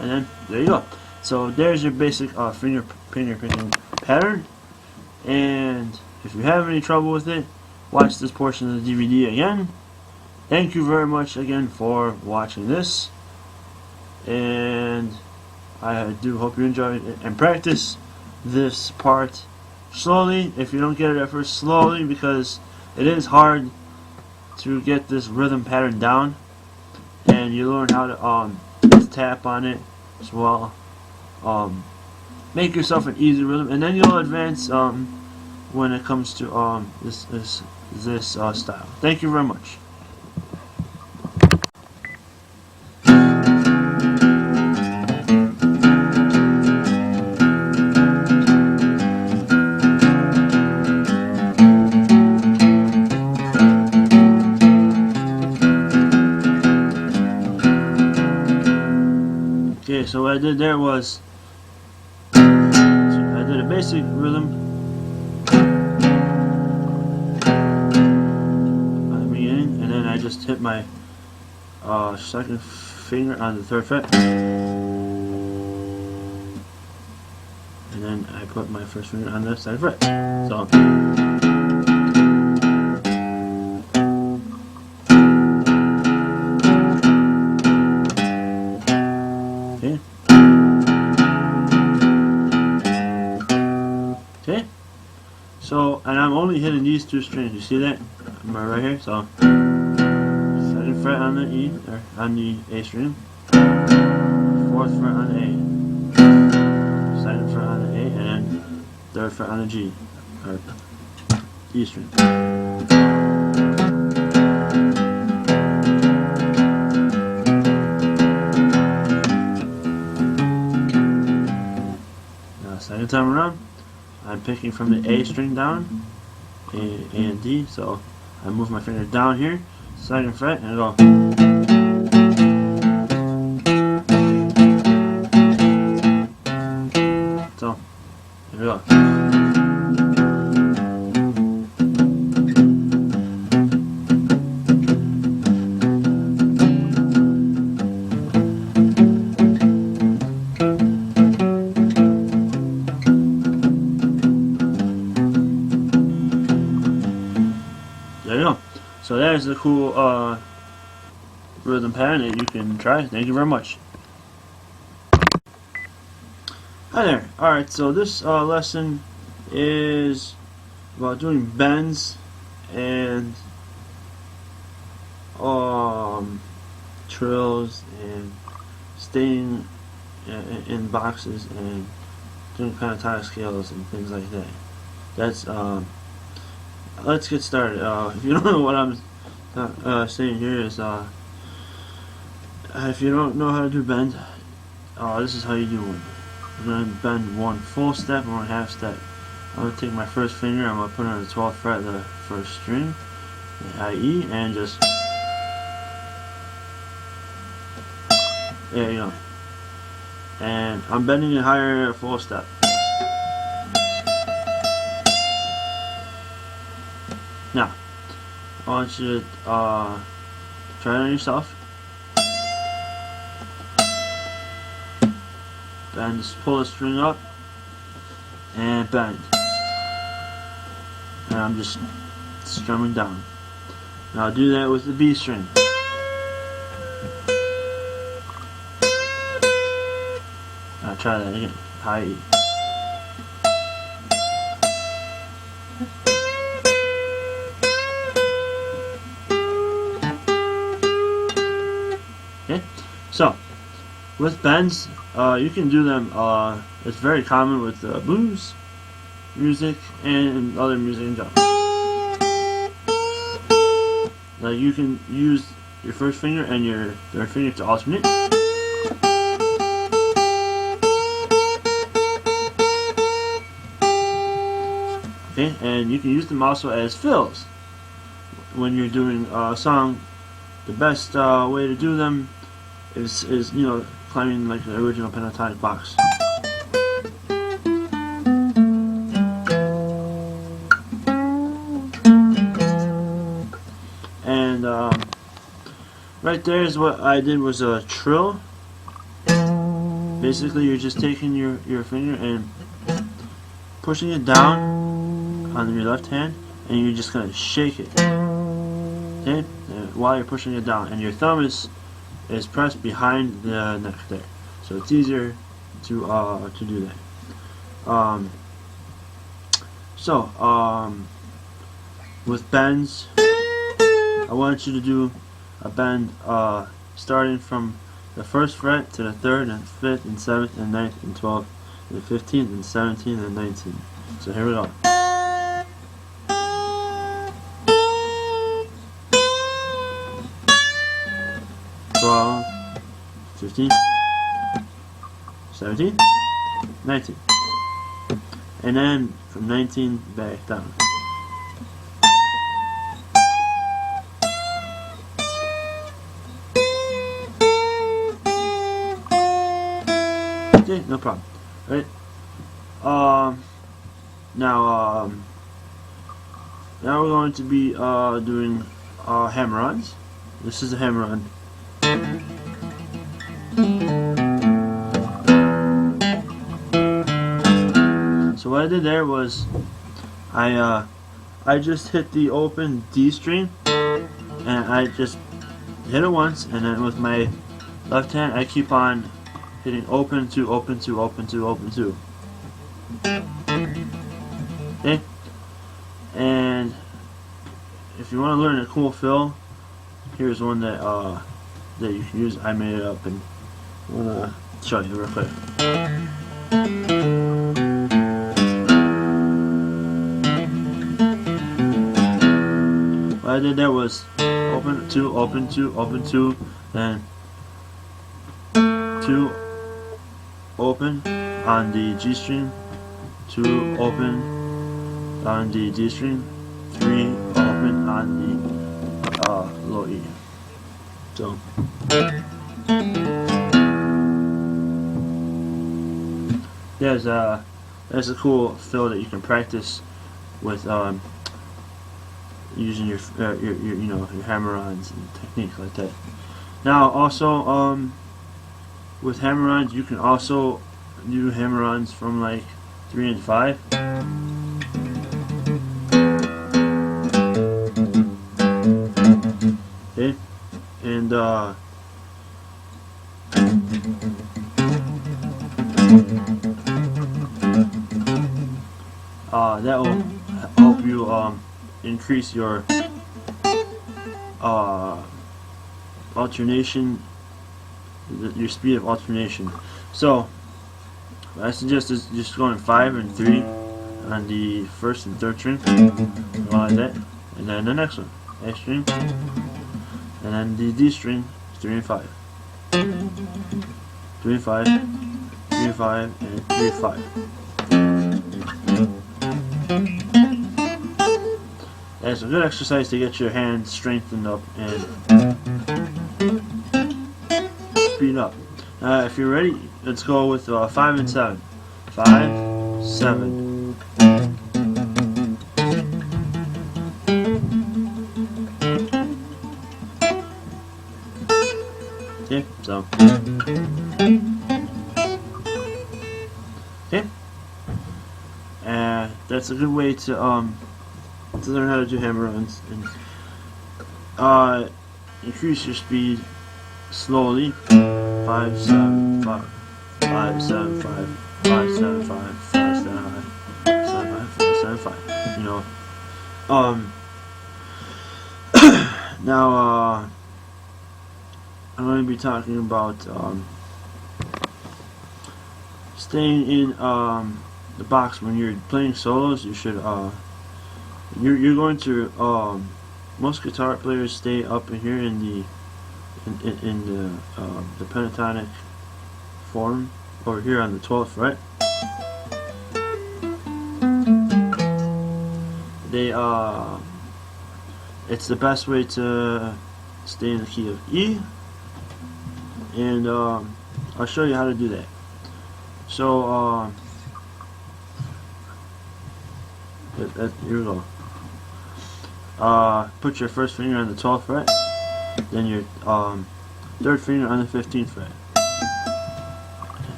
and then there you go. So there's your basic finger picking pattern. And if you have any trouble with it, watch this portion of the DVD again. Thank you very much again for watching this. And I do hope you enjoyed it and practice this part slowly. If you don't get it at first, slowly, because it is hard to get this rhythm pattern down. And you learn how to tap on it as well. Make yourself an easy rhythm, and then you'll advance when it comes to this style. Thank you very much. Okay, so what I did there was I did a basic rhythm at the beginning, and then I just hit my second finger on the 3rd fret, and then I put my first finger on the 2nd fret. So okay. Okay. So, and I'm only hitting these 2 strings. You see that? I'm right here. So 2nd fret on the E, or on the A string, 4th fret on the A, 2nd fret on the A, and then 3rd fret on the G, or E string. Now, second time around, I'm picking from the A string down, A and D, so I move my finger down here, 2nd fret, and I go. So, here we go. There you go. So that is a cool rhythm pattern that you can try. Thank you very much. Hi there. Alright, so this lesson is about doing bends and trills and staying in boxes and doing pentatonic scales and things like that. That's let's get started. If you don't know what I'm saying here is if you don't know how to do bend, this is how you do one. I'm going to bend 1 full step and 1 half step. I'm going to take my first finger, I'm going to put it on the 12th fret of the 1st string, the IE, and just, there you go. And I'm bending it higher at a full step. Now, I want you to try it on yourself. Bend, just pull the string up and bend. And I'm just strumming down. Now I'll do that with the B string. I'll try that again. High E. Okay, so with bends, you can do them. It's very common with blues music and other music in general. Like you can use your first finger and your 3rd finger to alternate. Okay, and you can use them also as fills when you're doing a song. The best way to do them is climbing like the original pentatonic box. And right there is what I did was a trill. Basically, you're just taking your finger and pushing it down on your left hand, and you're just gonna shake it. Okay, while you're pushing it down, and your thumb is pressed behind the neck there, so it's easier to do that. With bends, I want you to do a bend starting from the 1st fret to the 3rd and 5th and 7th and 9th and 12th and 15th and 17th and 19th. So here we go. 12, 15, 17, 19, and then from 19 back down. Okay, no problem. Right. Now now we're going to be doing hammer-ons. This is a hammer-on. So what I did there was I just hit the open D string, and I just hit it once, and then with my left hand I keep on hitting open to open to open to open to. Okay, and if you want to learn a cool fill, here's one that that you can use. I made it up and I want to show you real quick. What I did there was open to open to open to, then to open on the G string, to open on the D string, 3 open on the low E. So there's a cool fill that you can practice with using your you know, your hammer-ons and techniques like that. Now also with hammer-ons you can also do hammer-ons from like 3 and 5. Okay, and that will help you increase your alternation, your speed of alternation. So what I suggest is just going 5 and 3 on the first and third string, like that, and then the next one, A string, and then the D string, 3 and 5, 3 and 5, 3 and 5, and 3 and 5. It's a good exercise to get your hands strengthened up and speed up. If you're ready, let's go with 5 and 7. 5, 7. Okay, so. Okay. That's a good way to learn how to do hammer-ons and increase your speed slowly. 5, 7, 5, 5, 7, 5, 5, 7, 5, 5, 7, 5, 7, 5, 5, 7, 5. You know. Now I'm going to be talking about staying in the box when you're playing solos. You should you're going to most guitar players stay up in here in the the pentatonic form over here on the 12th fret. They it's the best way to stay in the key of E, and I'll show you how to do that. So here we go. Put your first finger on the 12th fret, then your third finger on the 15th fret.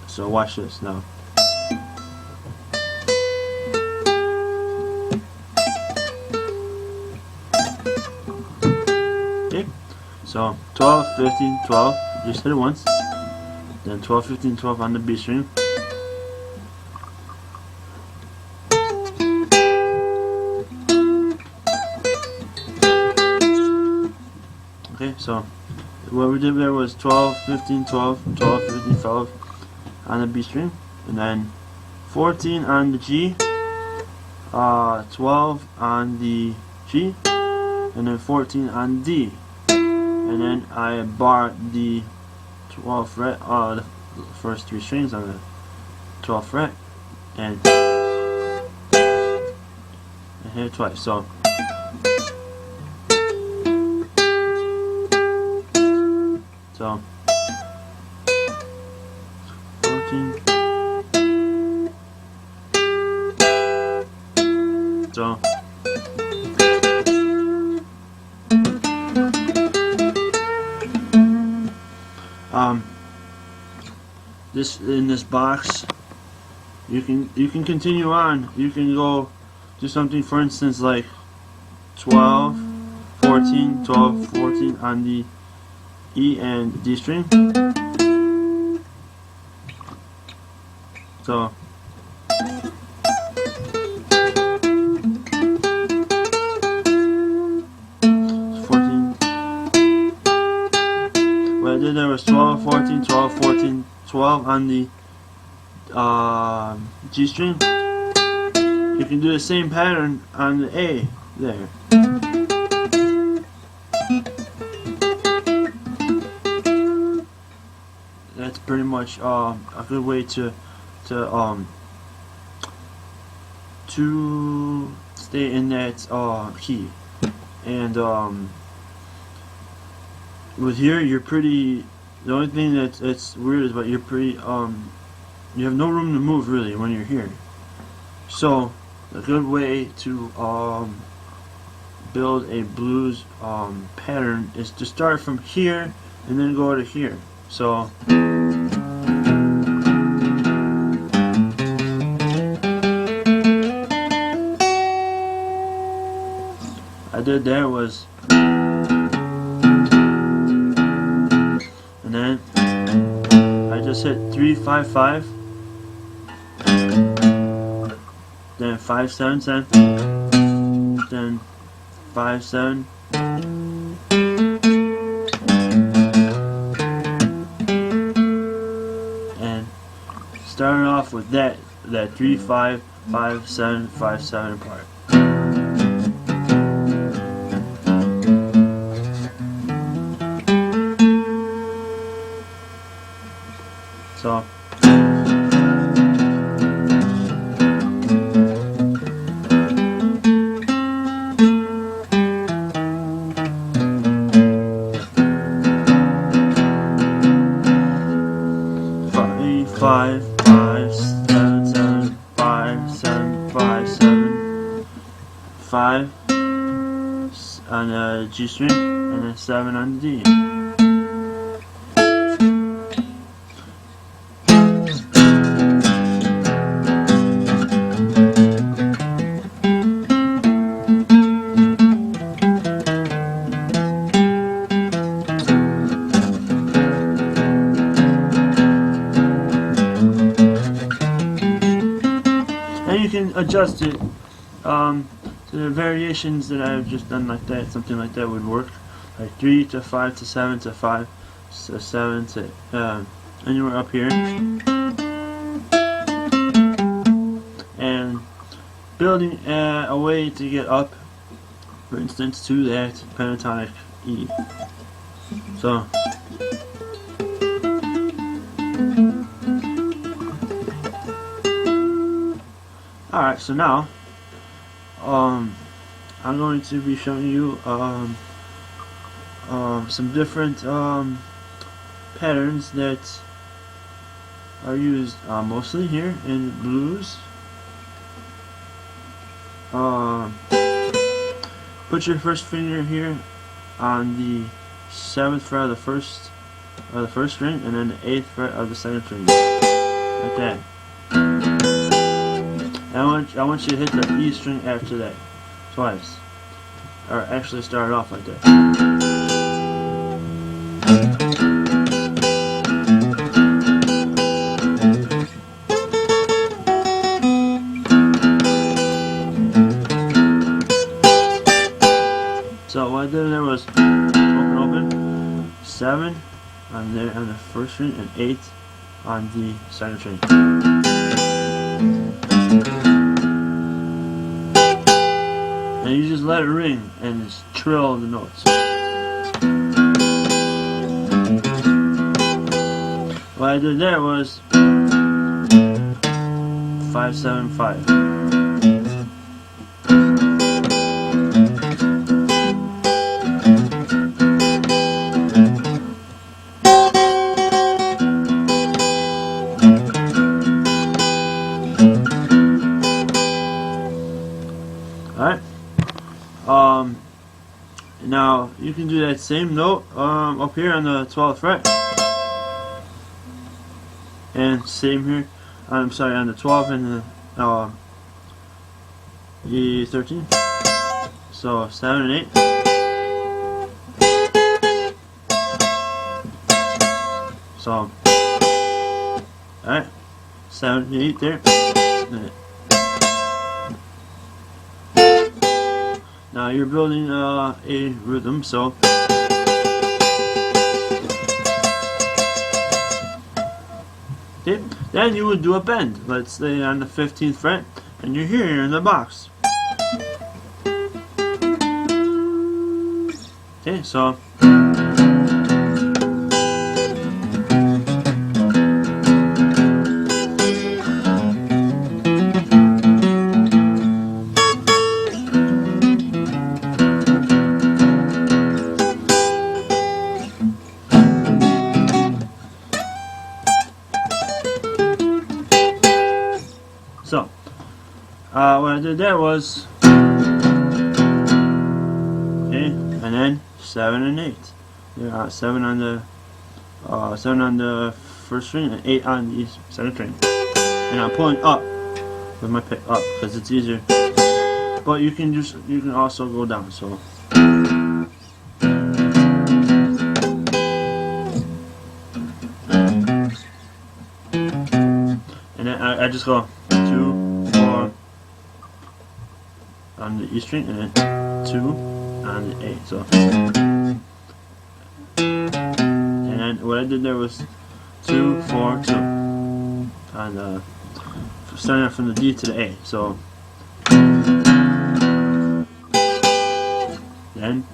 So watch this now. Okay, so 12, 15, 12, just hit it once, then 12, 15, 12 on the B string. Okay, so what we did there was 12, 15, 12, 12, 15, 12 on the B string, and then 14 on the G, 12 on the G, and then 14 on D, and then I barred the 12th fret, the first 3 strings on the 12th fret, and hit it twice. So 14. So this in this box, you can continue on. You can go do something, for instance, like 12, 14, 12, 14 on the E and D string. So what I did there was 12, 14, 12, 14, 12 on the G string. You can do the same pattern on the A there. That's pretty much a good way to stay in that key. And with here, you're pretty. The only thing that's weird is, but you're pretty. You have no room to move really when you're here. So a good way to build a blues pattern is to start from here and then go to here. So I did there was, and then I just hit 3, 5, 5, then 5, 7, 7, then 5, 7, and starting off with that 3, 5, 5, 7, 5, 7 part. So five, 5, 7, 7, 5, 7, 5, 7, 5 on the G string, and then 7 on the D. And you can adjust it to the variations that I've just done, like that. Something like that would work, like 3 to 5 to 7 to 5 to 7 to anywhere up here, and building a way to get up, for instance, to that pentatonic E. So alright, so now I'm going to be showing you some different patterns that are used mostly here in blues. Put your first finger here on the 7th fret of the first string, and then the 8th fret of the 2nd string, like that. I want you to hit the E string after that twice, or actually start it off like that. So what I did there was open, 7 on there on the first string, and 8 on the 2nd string. And you just let it ring and just trill the notes. What I did there was 5, 7, 5. can do that same note up here on the 12th fret, and same here. I'm sorry, on the 12th and the E13. So 7 and 8. So alright, 7 and 8 there. Now you're building a rhythm, so okay, then you would do a bend. Let's say on the 15th fret, and you're here in the box. Okay, so what I did there was, okay, and then 7 and 8. Yeah, 7 on the 1st string and 8 on the 2nd string. And I'm pulling up with my pick up because it's easier. But you can also go down. So and then I just go 2, 4 on the E string, and then 2 on the A. So, and then what I did there was 2, 4, 2 on the, starting out from the D to the A. So then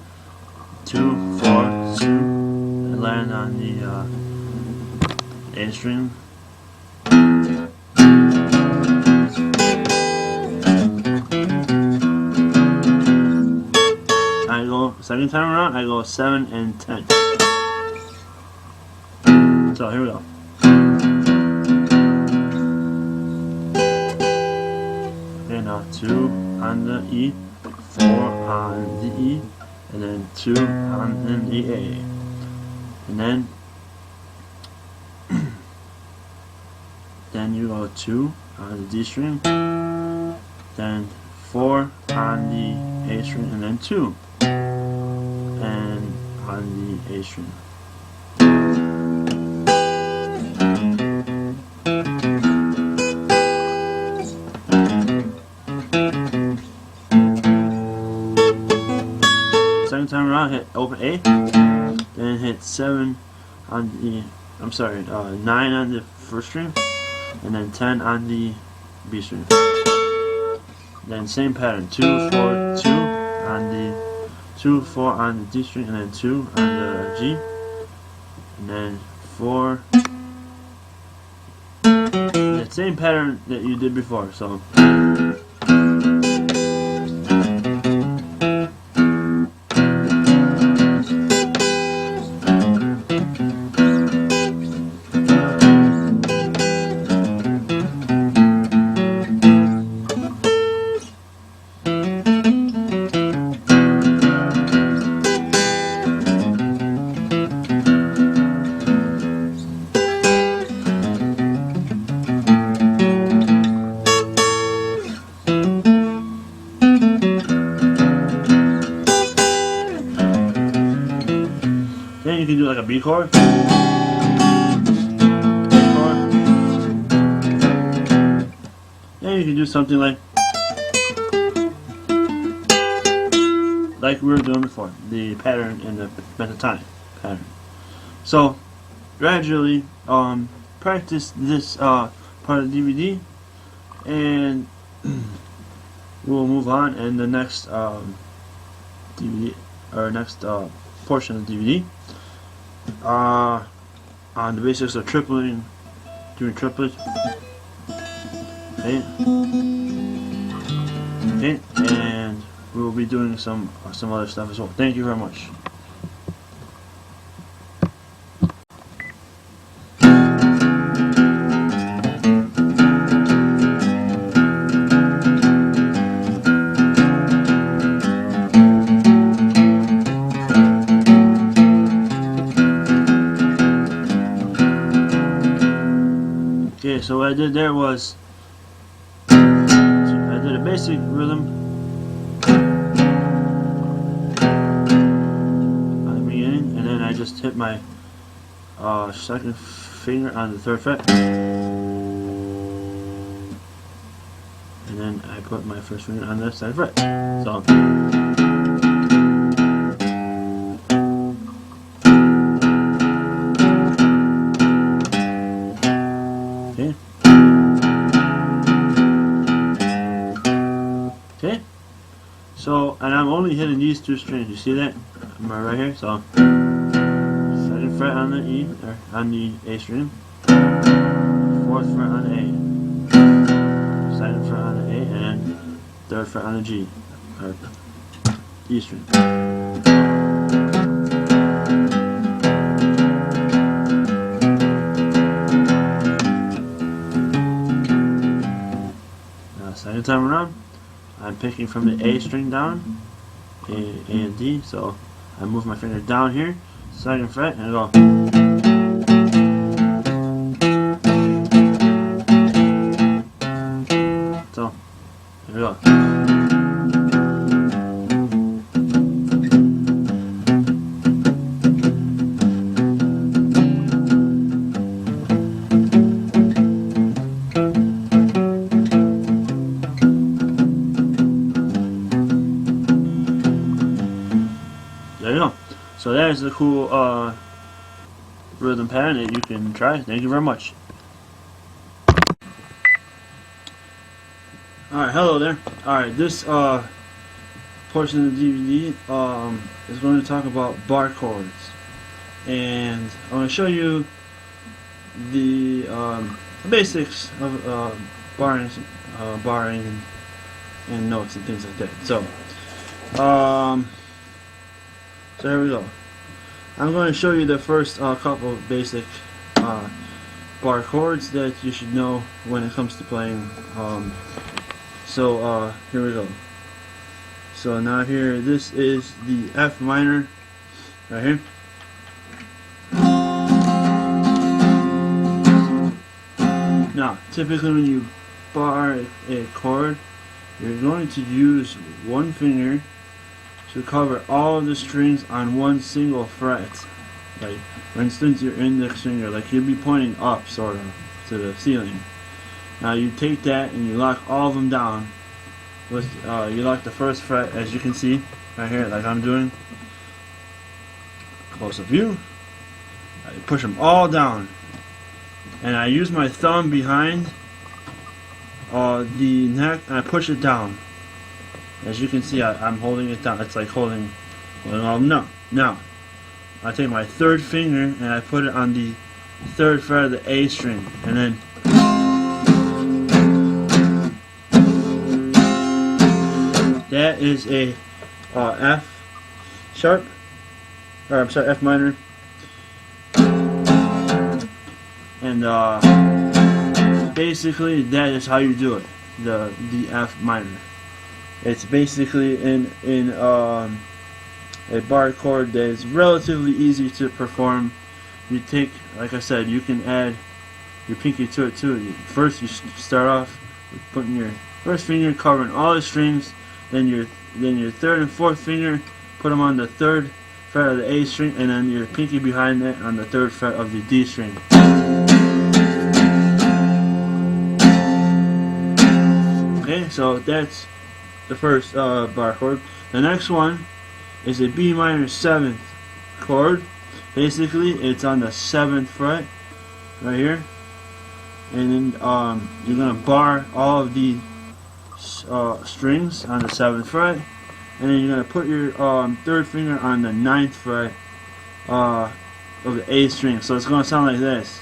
2, 4, 2, and land on the A string. I go, second time around, I go 7 and 10. So here we go. Okay, now 2 on the E, 4 on the E, and then 2 on the A. And then you go 2 on the D string, then 4 on the A string, and then 2 and on the A string. Second time around, hit open A, then hit 7 on the, 9 on the 1st string, and then 10 on the B string. Then same pattern, 2, 4, 2 on the 2, 4 on the D string, and then 2 on the G, and then 4. The same pattern that you did before. So then you can do like a B chord. Then you can do something like we were doing before, the pattern in the pentatonic pattern. So gradually practice this part of the DVD, and we'll move on in the next DVD, or next portion of the DVD, on the basics of tripling, doing triplets. Okay, and we will be doing some other stuff as well. Thank you very much. Okay, so what I did there was I did a basic rhythm at the beginning, and then I just hit my second finger on the 3rd fret, and then I put my first finger on the 2nd fret. So okay, so, and I'm only hitting these 2 strings. You see that? I'm right here. So 2nd fret on the E, or on the A string, 4th fret on the A, 2nd fret on the A, and 3rd fret on the G, or E string. Now, second time around, I'm picking from the A string down, A and D, so I move my finger down here, 2nd fret, and I go. So, here we go. There you go. So that is the cool rhythm pattern that you can try. Thank you very much. Alright, hello there. Alright, this portion of the DVD is going to talk about bar chords. And I'm going to show you the basics of barring and notes and things like that. So here we go. I'm going to show you the first couple of basic bar chords that you should know when it comes to playing. Here we go. So now here, this is the F minor right here. Now, typically when you bar a chord, you're going to use one finger to cover all of the strings on one single fret. Like, for instance, your index finger, like you'd be pointing up, sort of, to the ceiling. Now you take that and you lock all of them down. With you lock the 1st fret, as you can see right here, like I'm doing. Close up view. I push them all down, and I use my thumb behind the neck, and I push it down. As you can see, I'm holding it down. It's like holding no. Now, I take my 3rd finger and I put it on the 3rd fret of the A string, and then that is a F sharp, or I'm sorry, F minor, and basically that is how you do it. The F minor. It's basically in a bar chord that is relatively easy to perform. You take, like I said, you can add your pinky to it too. First, you start off with putting your 1st finger covering all the strings, then your 3rd and 4th finger, put them on the 3rd fret of the A string, and then your pinky behind that on the 3rd fret of the D string. Okay, so that's the first bar chord. The next one is a B minor 7th chord. Basically, it's on the 7th fret right here, and then you're gonna bar all of the strings on the 7th fret, and then you're gonna put your 3rd finger on the 9th fret of the A string. So it's gonna sound like this.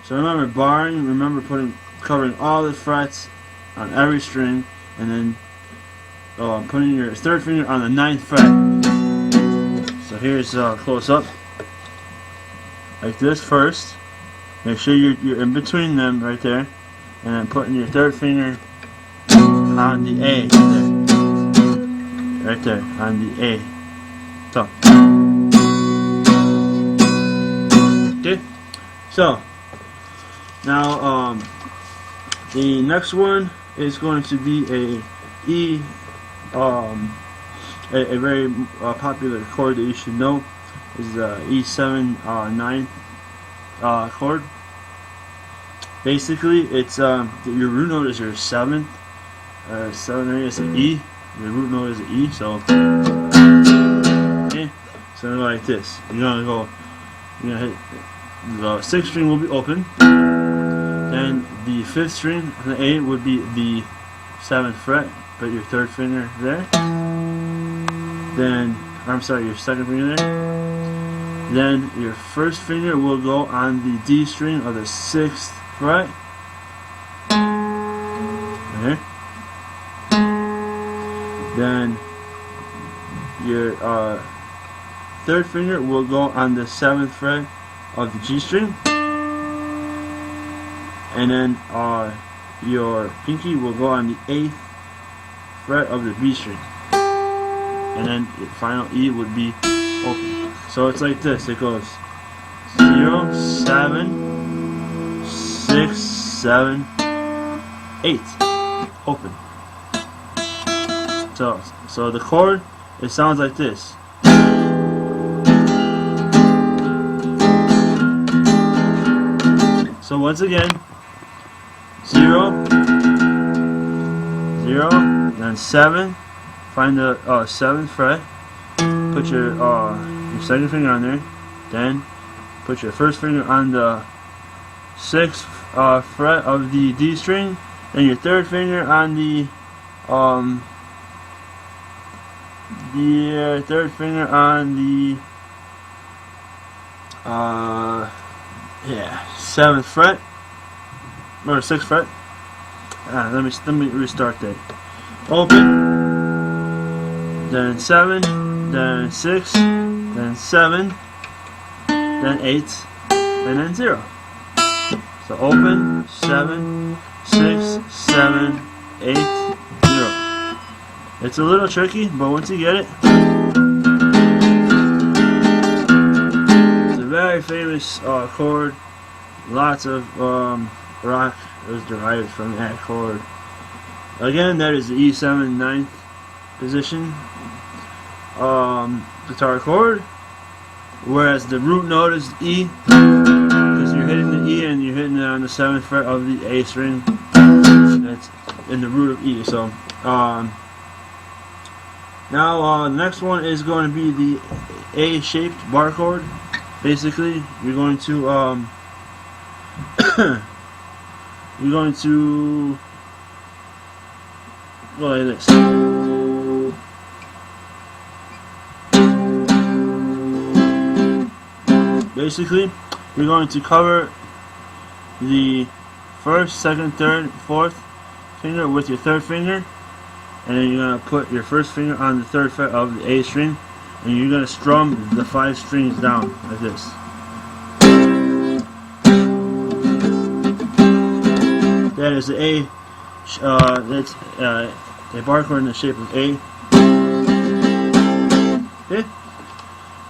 So remember barring. Remember covering all the frets on every string, and then putting your 3rd finger on the 9th fret. So here's close up, like this first. Make sure you're in between them right there, and then putting your 3rd finger on the A right there on the A. So okay, So now the next one is going to be a E, a very popular chord that you should know is the E7 9 chord. Basically, it's your root note is your seventh. 7 is an E. Your root note is an E. So okay, so go like this. You're gonna hit the 6th string will be open. Then the 5th string, the A would be the 7th fret. Put your 3rd finger there. Then, I'm sorry, your 2nd finger there. Then your 1st finger will go on the D string of the 6th fret. Okay. Then your 3rd finger will go on the 7th fret of the G string. And then your pinky will go on the 8th fret of the B string. And then your final E would be open. So it's like this. It goes 0, 7, 6, 7, 8. Open. So the chord, it sounds like this. So once again, 0, 0, then 7. Find the 7th fret. Put your 2nd finger on there. Then put your 1st finger on the 6th fret of the D string. Then your 3rd finger on the 3rd finger on the 7th fret or 6th fret. Let me restart that. Open. Then 7, then 6, then 7, then 8, and then 0. So open, 7, 6, 7, 8, 0. It's a little tricky, but once you get it, it's a very famous chord. Lots of rock is derived from that chord. Again, that is the E7 9th position guitar chord, whereas the root note is E, because you're hitting the E and you're hitting it on the 7th fret of the A string. That's in the root of E. So now the next one is going to be the A-shaped bar chord. Basically, you're going to go like this. Basically, you're going to cover the 1st, 2nd, 3rd, 4th finger with your 3rd finger, and then you're going to put your 1st finger on the 3rd fret of the A string, and you're going to strum the 5 strings down like this. That is the A. That's a bar chord in the shape of A. Okay.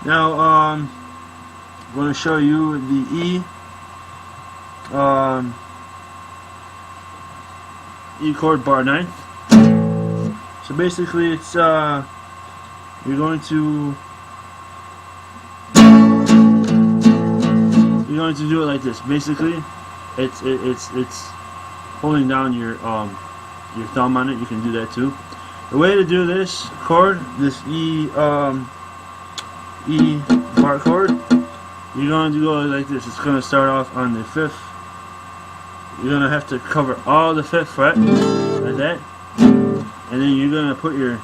Now I'm going to show you the E chord bar 9th. So basically, it's you're going to do it like this. Basically, it's holding down your thumb on it. You can do that too. The way to do this chord, this E bar chord, you're going to go like this. It's going to start off on the 5th. You're going to have to cover all the 5th fret like that, and then you're going to put your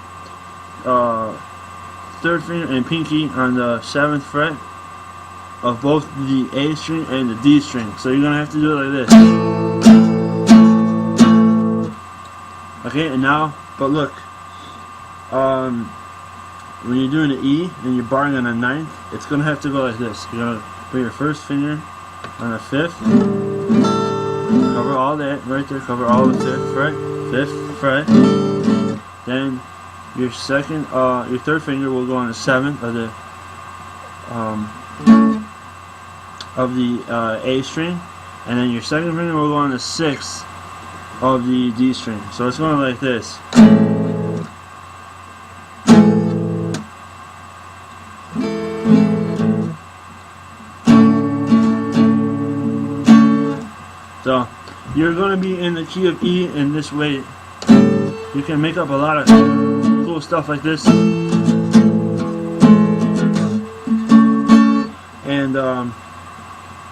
3rd finger and pinky on the 7th fret of both the A string and the D string. So you're going to have to do it like this. Okay, and now, but look, when you're doing the E and you're barring on the 9th, it's going to have to go like this. You're going to put your 1st finger on the 5th, cover all that right there, cover all the 5th fret, then your 3rd finger will go on the 7th of the of the A string, and then your second finger will go on the 6th of the D string. So it's going like this. So you're going to be in the key of E in this way. You can make up a lot of cool stuff like this. And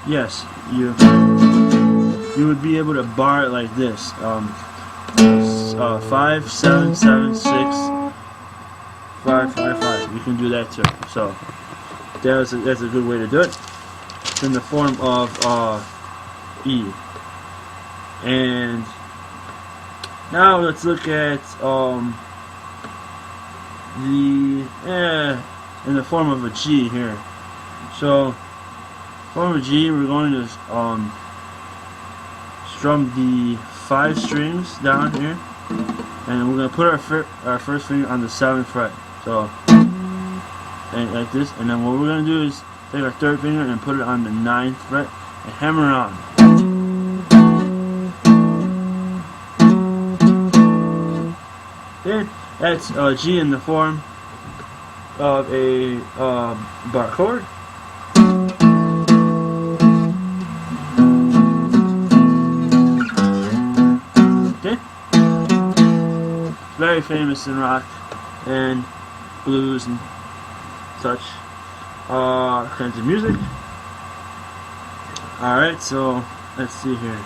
yes, you would be able to bar it like this. 5, 7, 7, 6, 5, 5, 5. You can do that too. So that's a good way to do it. It's in the form of E. And now let's look at in the form of a G here. So form of G, we're going to strum the 5 strings down here, and we're going to put our first finger on the 7th fret. So and like this, and then what we're going to do is take our third finger and put it on the 9th fret and hammer on. Okay, that's G in the form of a bar chord. Okay, very famous in rock and blues and such kinds of music. Alright, so let's see here.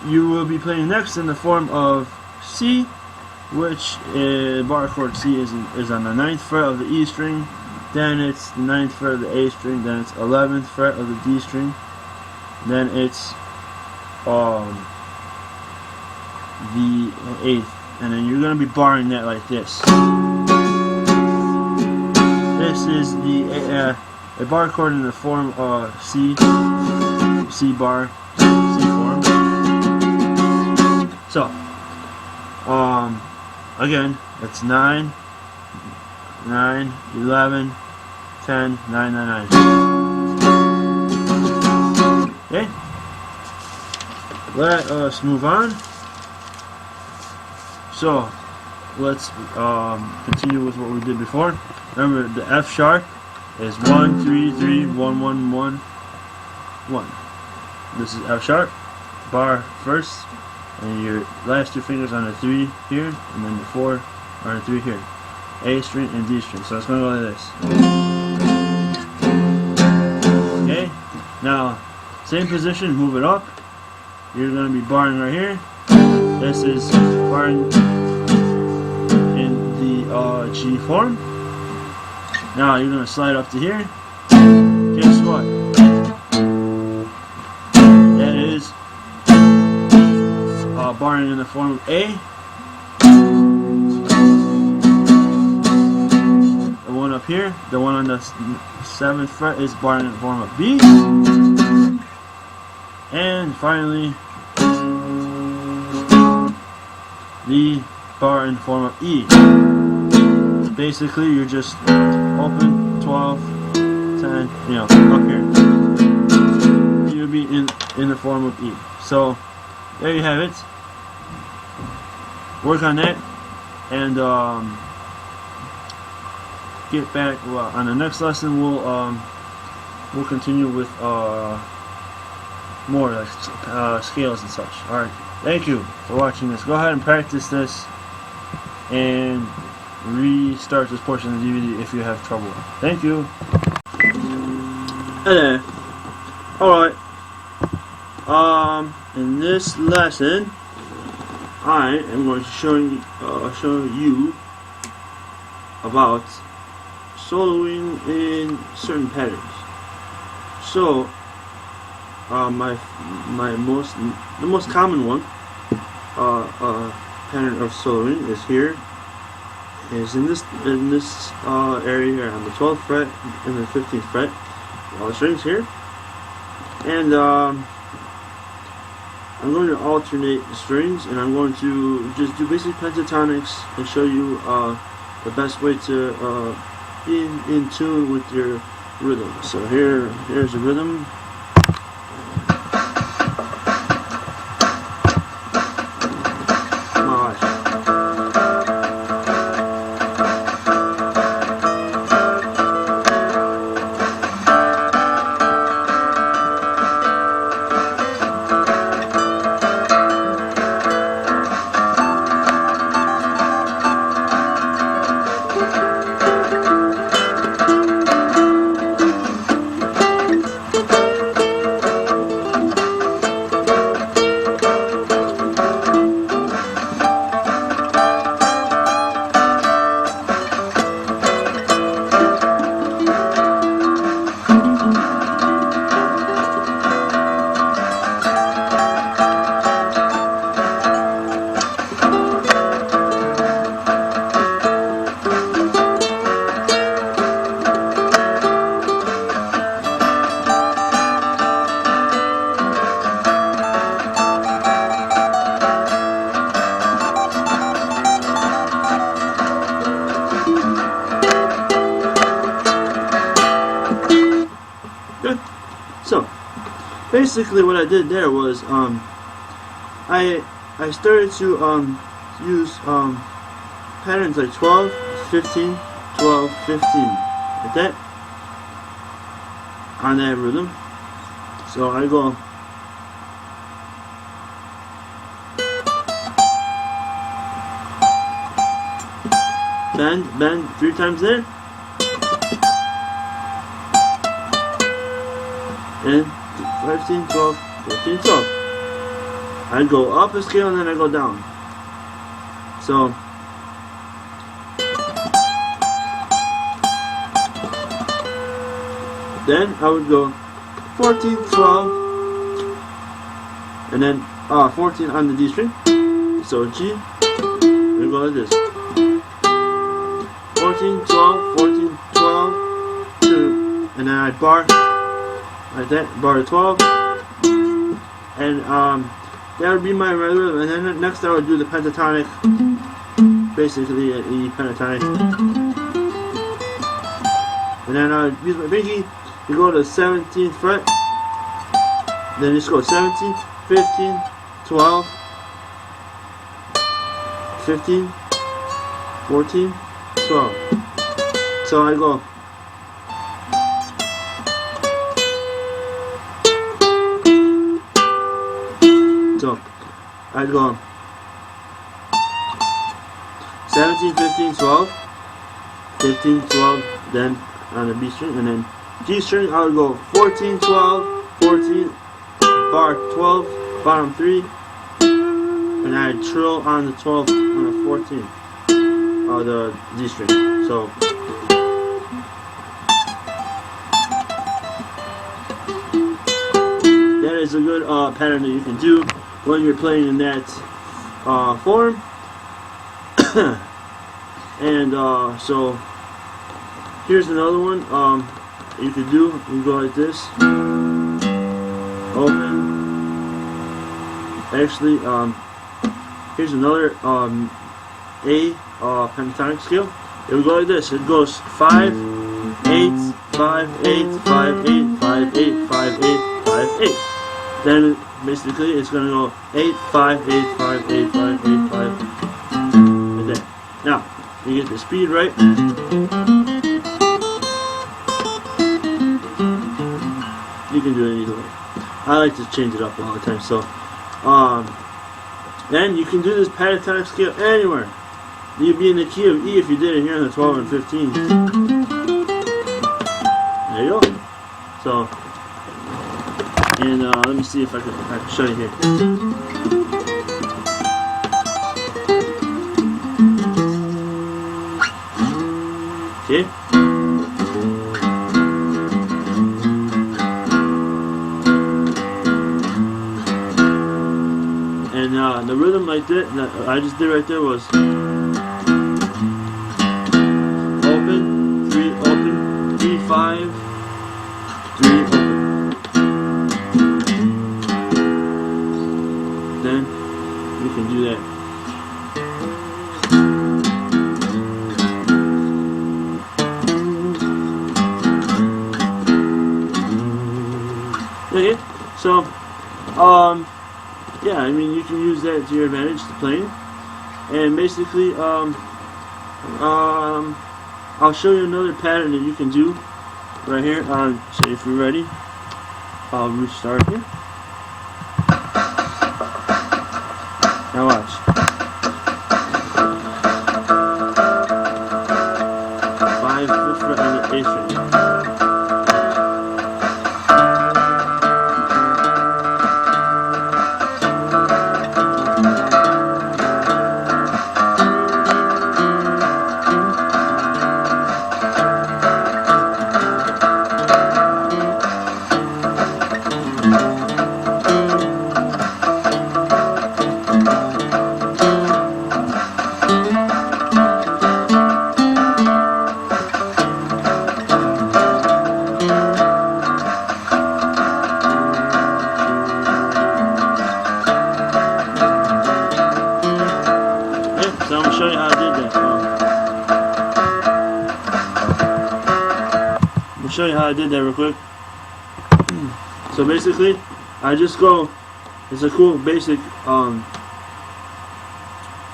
You will be playing next in the form of C, which bar chord C is on the 9th fret of the E string, then it's the 9th fret of the A string, then it's 11th fret of the D string, then it's the 8th, and then you're going to be barring that like this. This is a bar chord in the form of C bar, C form. So, again, it's 9, 9, 11, 10, 9, 9, 9. Okay? Let us move on. So, let's continue with what we did before. Remember, the F sharp is 1, 3, 3, 1, 1, 1, 1. This is F sharp, bar first, and your last 2 fingers on the 3 here, and then the 4 on the 3 here. A string and D string. So it's going to go like this. Okay? Now, same position, move it up. You're going to be barring right here. This is barring in the G form. Now you're going to slide up to here. Guess what? That is barring in the form of A. The one up here, the one on the 7th fret is barring in the form of B. And finally, the bar in the form of E. Basically, you're just open 12, 10, you know, up here. You'll be in the form of E. So there you have it. Work on that, and get back. Well, on the next lesson, we'll continue with more like scales and such. All right. Thank you for watching this. Go ahead and practice this, and restart this portion of the DVD if you have trouble. Thank you. Hey there. Alright. In this lesson, I am going to show you about soloing in certain patterns. So, the most common one pattern of soloing is here. Is in this area here on the 12th fret and the 15th fret. All the strings here, and I'm going to alternate the strings, and I'm going to just do basic pentatonics and show you the best way to in tune with your rhythm. So here's a rhythm. Good. So basically what I did there was I started to use patterns like 12, 15, 12, 15 like that on that rhythm. So I go bend 3 times there, and 15, 12, 15, 12. I go up a scale and then I go down. So then I would go 14, 12, and then 14 on the D string. So G, we go like this. 14, 12, 14, 12, 2, and then I bar like that, bar to 12, and that would be my rhythm. And then next I would do the pentatonic, basically an E pentatonic, and then I would use my pinky. You go to the 17th fret, then just go 17, 15, 12, 15, 14, 12. So I go I'd go 17, 15, 12, 15, 12, then on the B string, and then G string I would go 14, 12, 14, bar 12, bottom 3, and I'd trill on the 12 on the 14 of the D string. So that is a good pattern that you can do when you're playing in that form. And so here's another one you could do. You can go like this, open. Actually, here's another A pentatonic scale. It would go like this. It goes 5, 8, 5, 8, 5, 8, 5, 8, 5, 8, 5, 8. Then basically it's gonna go 8, 5, 8, 5, 8, 5, 8, 5, like that. Now you get the speed right. You can do it either way. I like to change it up all the time. So then you can do this pentatonic scale anywhere. You'd be in the key of E if you did it here in the 12 and 15. There you go. So, and let me see if I can show you here. Okay. And the rhythm like that I just did right there was open, 3, open, 3, 5, 3, open. Then we can do that. Okay, so yeah, I mean you can use that to your advantage to playing, and basically I'll show you another pattern that you can do right here on. So if you're ready, I'll restart here. Now watch. 5, 5th fret on the A string. So I'm going to show you how I did that. I'm going to show you how I did that real quick. So basically, I just go, it's a cool basic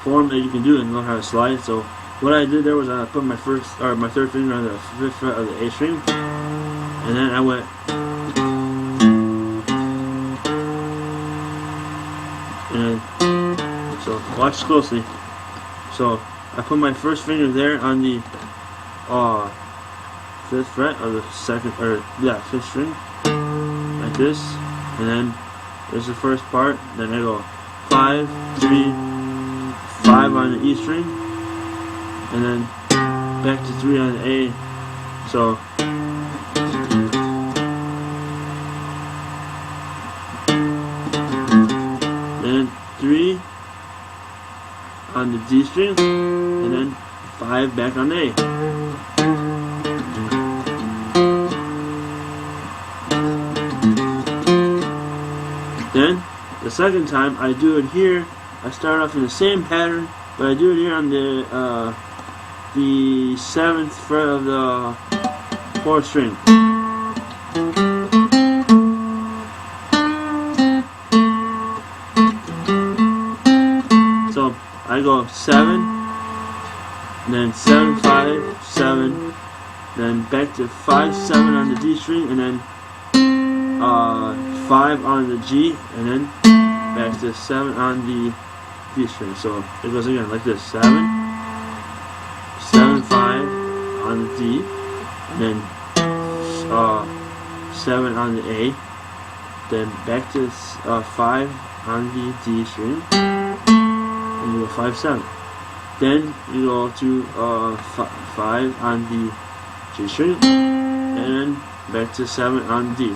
form that you can do and learn how to slide. So what I did there was I put my third finger on the 5th fret of the A string, and then I went, and so watch closely. So I put my first finger there on the 5th fret of the 5th string, like this, and then there's the first part. Then I go 5, 3, 5 on the E string, and then back to 3 on the A. So then 3 on the D string, and then 5 back on the A. Then the second time I do it here, I start off in the same pattern, but I do it here on the 7th fret of the 4th string. So I go 7, then 7, 5, 7, then back to 5, 7 on the D string, and then 5 on the G, and then back to 7 on the D string. So it goes again like this: 7, 7, 5 on the D, and then 7 on the A, then back to 5 on the D string, and you go 5, 7. Then you go to 5 on the G string, and then back to 7 on D.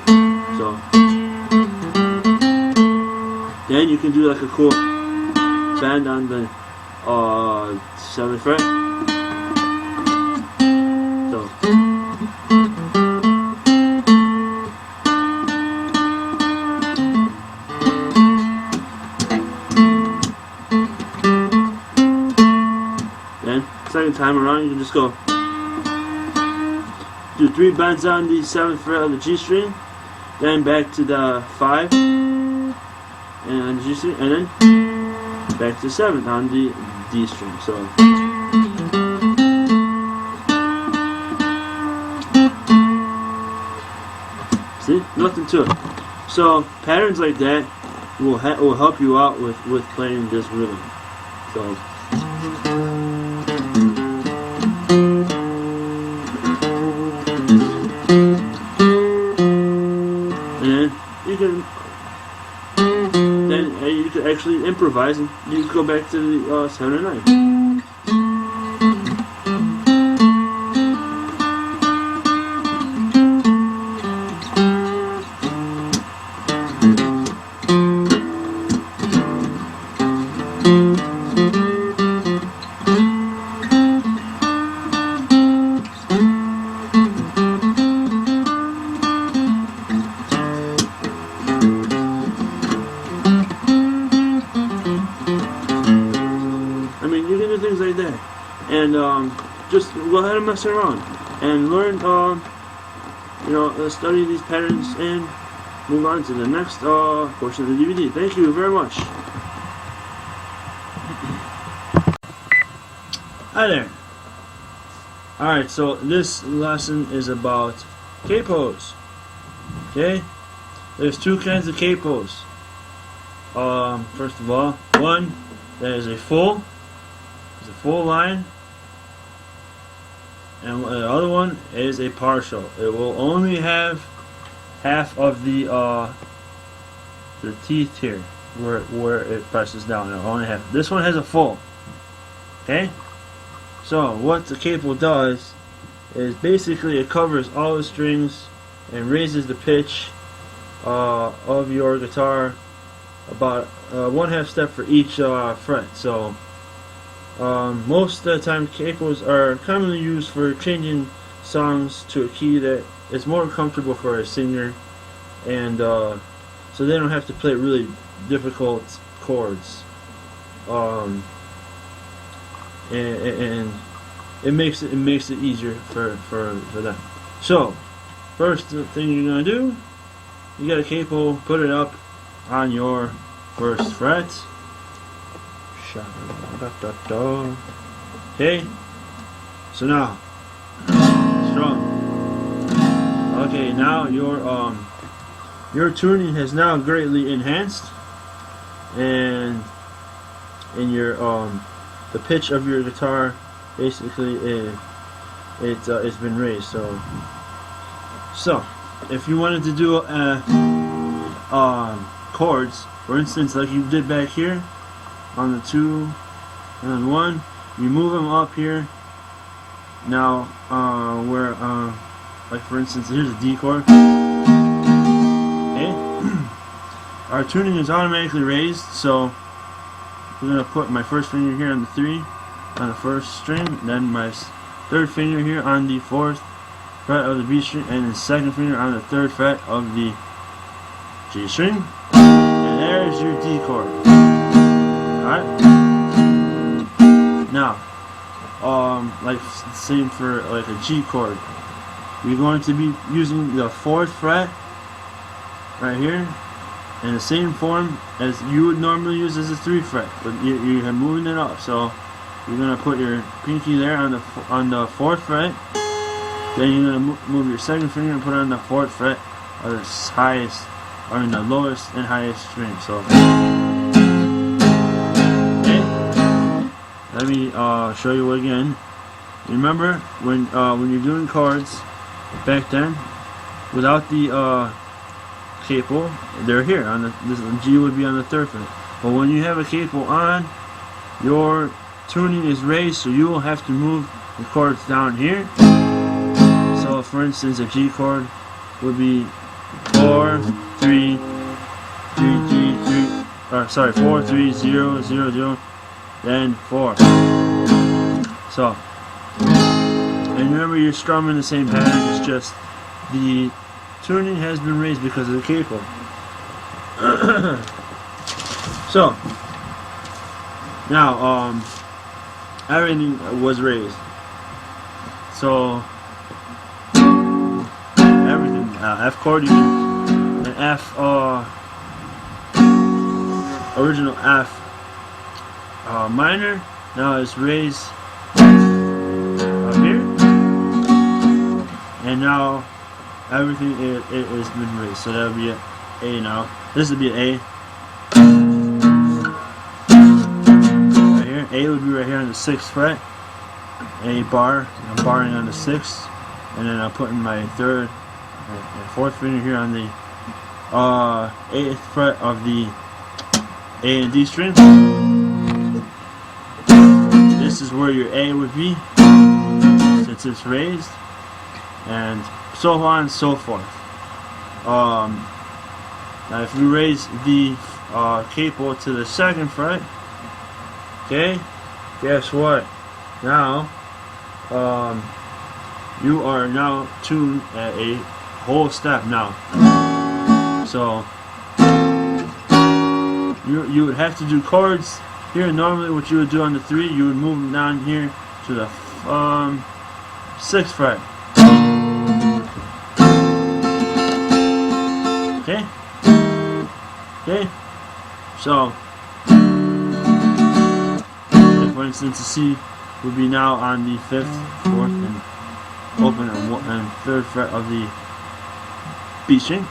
So then you can do like a cool bend on the 7th fret. So then second time around you can just go do 3 bends on the 7th fret of the G string, then back to the 5 and the G string, and then back to 7 on the D string. So see, nothing to it. So patterns like that will help you out with playing this rhythm. So you can actually improvise, and you just go back to the 7 and 9. Things like that, and just go ahead and mess around and learn, study these patterns, and move on to the next portion of the DVD. Thank you very much. Hi there. Alright, so this lesson is about capos. Okay? There's two kinds of capos. First of all, one that is a full line, and the other one is a partial. It will only have half of the teeth here where it presses down. It'll only have this one has a full. Okay? So what the capo does is basically it covers all the strings and raises the pitch of your guitar about 1/2 step for each fret. So most of the time capos are commonly used for changing songs to a key that is more comfortable for a singer, and so they don't have to play really difficult chords. And it makes it easier for them. So first thing you're gonna do, you got a capo, put it up on your first fret. Okay, so now strum. Okay, now your tuning has now greatly enhanced, and your the pitch of your guitar basically it's been raised. So if you wanted to do chords, for instance, like you did back here on the 2 and 1, you move them up here. Now where like for instance, here's a D chord. Okay, our tuning is automatically raised, so I'm gonna put my first finger here on the 3 on the first string, then my third finger here on the 4th fret of the B string, and the second finger on the 3rd fret of the G string, and there's your D chord. Alright? Now, like same for like a G chord, you're going to be using the 4th fret right here in the same form as you would normally use as a 3 fret, but you're moving it up. So you're gonna put your pinky there on the 4th fret. Then you're gonna move your second finger and put it on the 4th fret of the highest, or in the lowest and highest string. So okay, let me show you again. Remember when you're doing chords back then, without the capo, they're here on this G would be on the 3rd fret. But when you have a capo on, your tuning is raised, so you will have to move the chords down here. So for instance, a G chord would be 4 3 3 3 3, or sorry, 4 3 0 0 0, then 4. So, and remember, you're strumming the same pattern. It's just the tuning has been raised because of the capo. So now everything was raised. So everything, F chord, you can, an F original F minor now is raised up here, and now everything it has been raised. So that would be an A now. This would be an A. Right here. A would be right here on the 6th fret. A bar. I'm barring on the 6th. And then I'm putting my 3rd and 4th finger here on the 8th fret of the A and D string. This is where your A would be, since it's raised. And so on and so forth. Now if you raise the capo to the 2nd fret, okay, guess what? Now you are now tuned at a whole step now. So you would have to do chords here. Normally what you would do on the 3, you would move them down here to the 6th fret. Okay? Okay, so for instance, the C would be now on the 5th, 4th, and open and 3rd fret of the B string.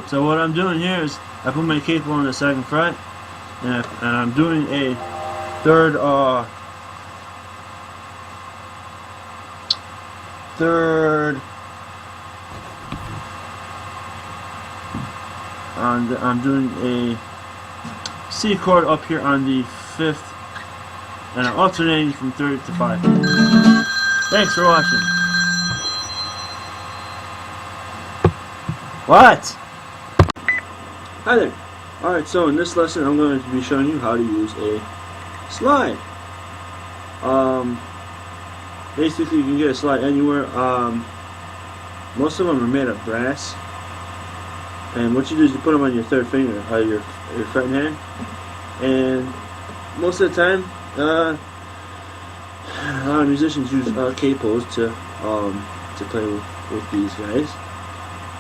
So what I'm doing here is I put my capo on the 2nd fret, and I'm doing a third I'm doing a C chord up here on the 5th, and I'm alternating from 3rd to 5. Thanks for watching. What? Hi there. Alright, so in this lesson I'm going to be showing you how to use a slide. Basically you can get a slide anywhere. Most of them are made of brass. And what you do is you put them on your 3rd finger, your fretting hand. And most of the time, a lot of musicians use capos to play with these guys.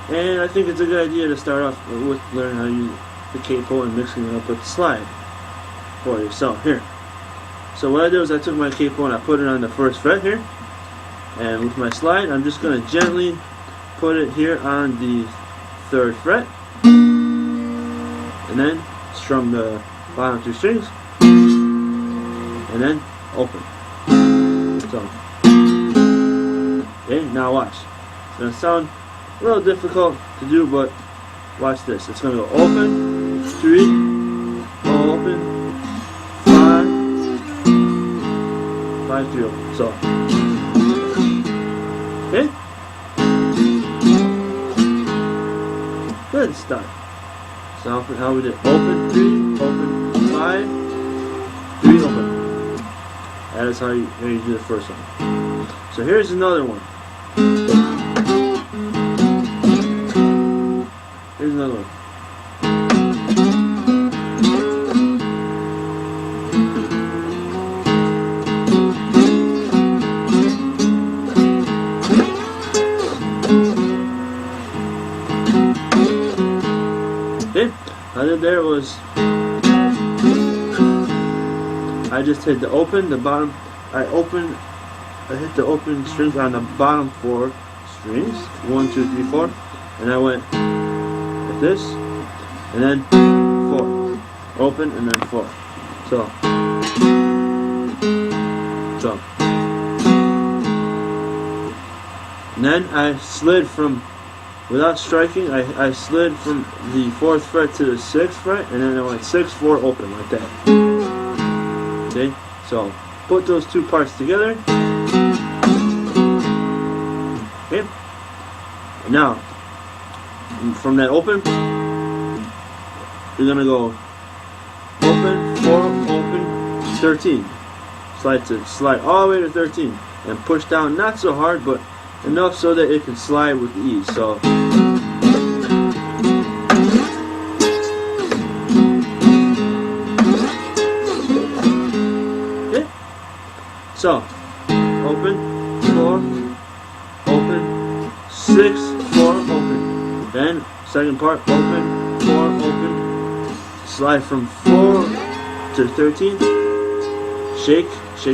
And I think it's a good idea to start off with learning how to use the capo and mixing it up with the slide for yourself here. So what I did was I took my capo and I put it on the 1st fret here, and with my slide I'm just going to gently put it here on the 3rd fret, and then strum the bottom 2 strings, and then open. So, okay, now watch. It's going to sound a little difficult to do, but watch this. It's going to go open, 3, open, 5, 3, open. So, okay? Good start. So how we did open, 3, open, 5, 3, open. That is how you do the first one. So here's another one. Here's another one. Okay, all I did there was I just hit the open, the bottom. I hit the open strings on the bottom 4 strings, 1, 2, 3, 4, and I went like this, and then 4, open, and then 4. So, and then I slid from, without striking, I slid from the 4th fret to the 6th fret, and then I went 6, 4, open, like that. Okay, so put those 2 parts together. Okay, and now from that open, you're gonna go open, 4, open, 13. Slide all the way to 13, and push down not so hard, but enough so that it can slide with ease. So. So, open, 4, open, 6, 4, open. Then, second part, open, 4, open. Slide from 4 to 13. Shake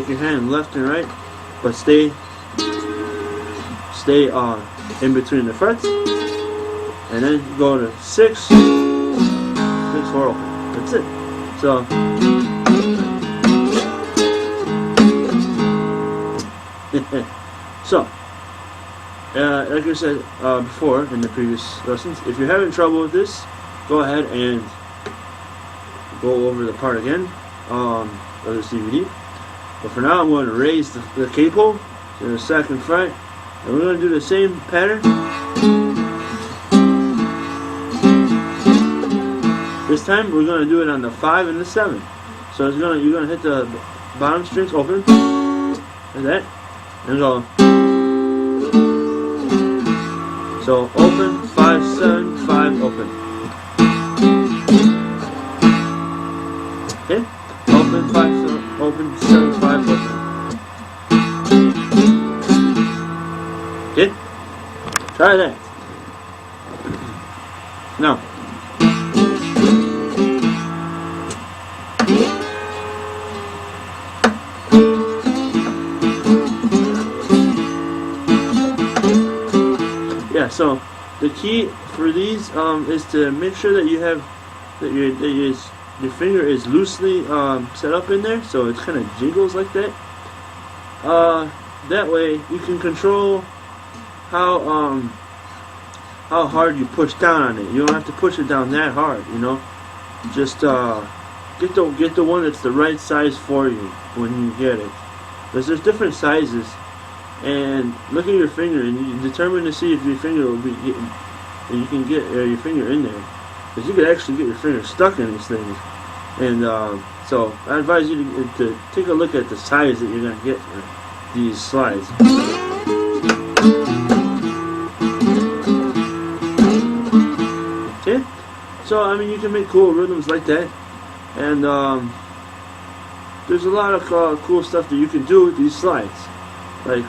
your hand left and right, but stay in between the frets. And then go to 6, 6, 4, open. That's it. So. So, like I said before in the previous lessons, if you're having trouble with this, go ahead and go over the part again of this DVD. But for now, I'm going to raise the capo to the 2nd fret, and we're going to do the same pattern. This time, we're going to do it on the 5 and the 7. So you're going to hit the bottom strings open like that. And go. So open, 5, 7, 5, open. Okay? Open, 5, 7, open, 7, 5, open. Try that. Now. Yeah, so the key for these is to make sure that you have that your finger is loosely set up in there, so it kind of jiggles like that. That way you can control how hard you push down on it. You don't have to push it down that hard, you know. Just get the one that's the right size for you when you get it. Because there's different sizes, and look at your finger and you determine to see if your finger will be getting, and you can get your finger in there. Because you could actually get your finger stuck in these things. And so I advise you to take a look at the size that you're going to get for these slides. Okay? So, I mean, you can make cool rhythms like that. And there's a lot of cool stuff that you can do with these slides. Like,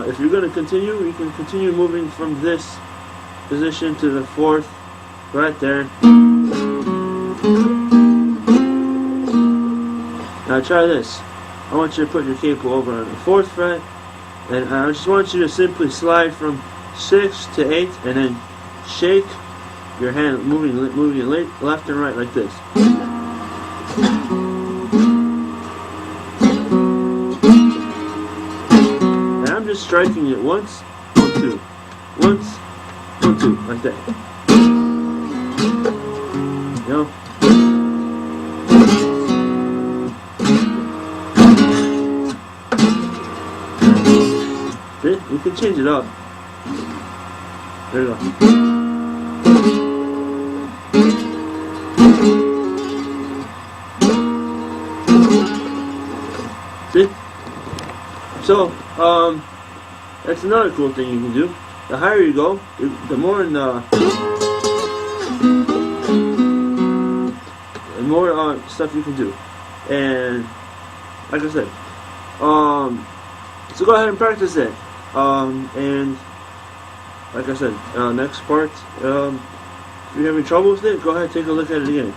if you're going to continue, you can continue moving from this position to the fourth, right there. Now try this. I want you to put your capo over on the 4th fret, and I just want you to simply slide from 6 to 8, and then shake your hand, moving it left and right like this. And I'm just striking it once, 1, 2, once, 1, 2, like that. You know? See? You can change it up. There you go. See? So, that's another cool thing you can do. The higher you go, the more stuff you can do. And like I said, so go ahead and practice it. And like I said, next part, if you're having trouble with it, go ahead and take a look at it again.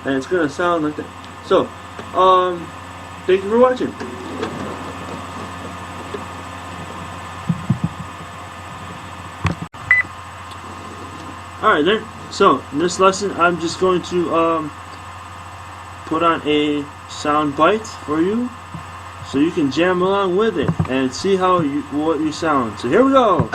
And it's gonna sound like that. So, thank you for watching. Alright then, so in this lesson I'm just going to put on a sound bite for you so you can jam along with it and see how what you sound. So here we go.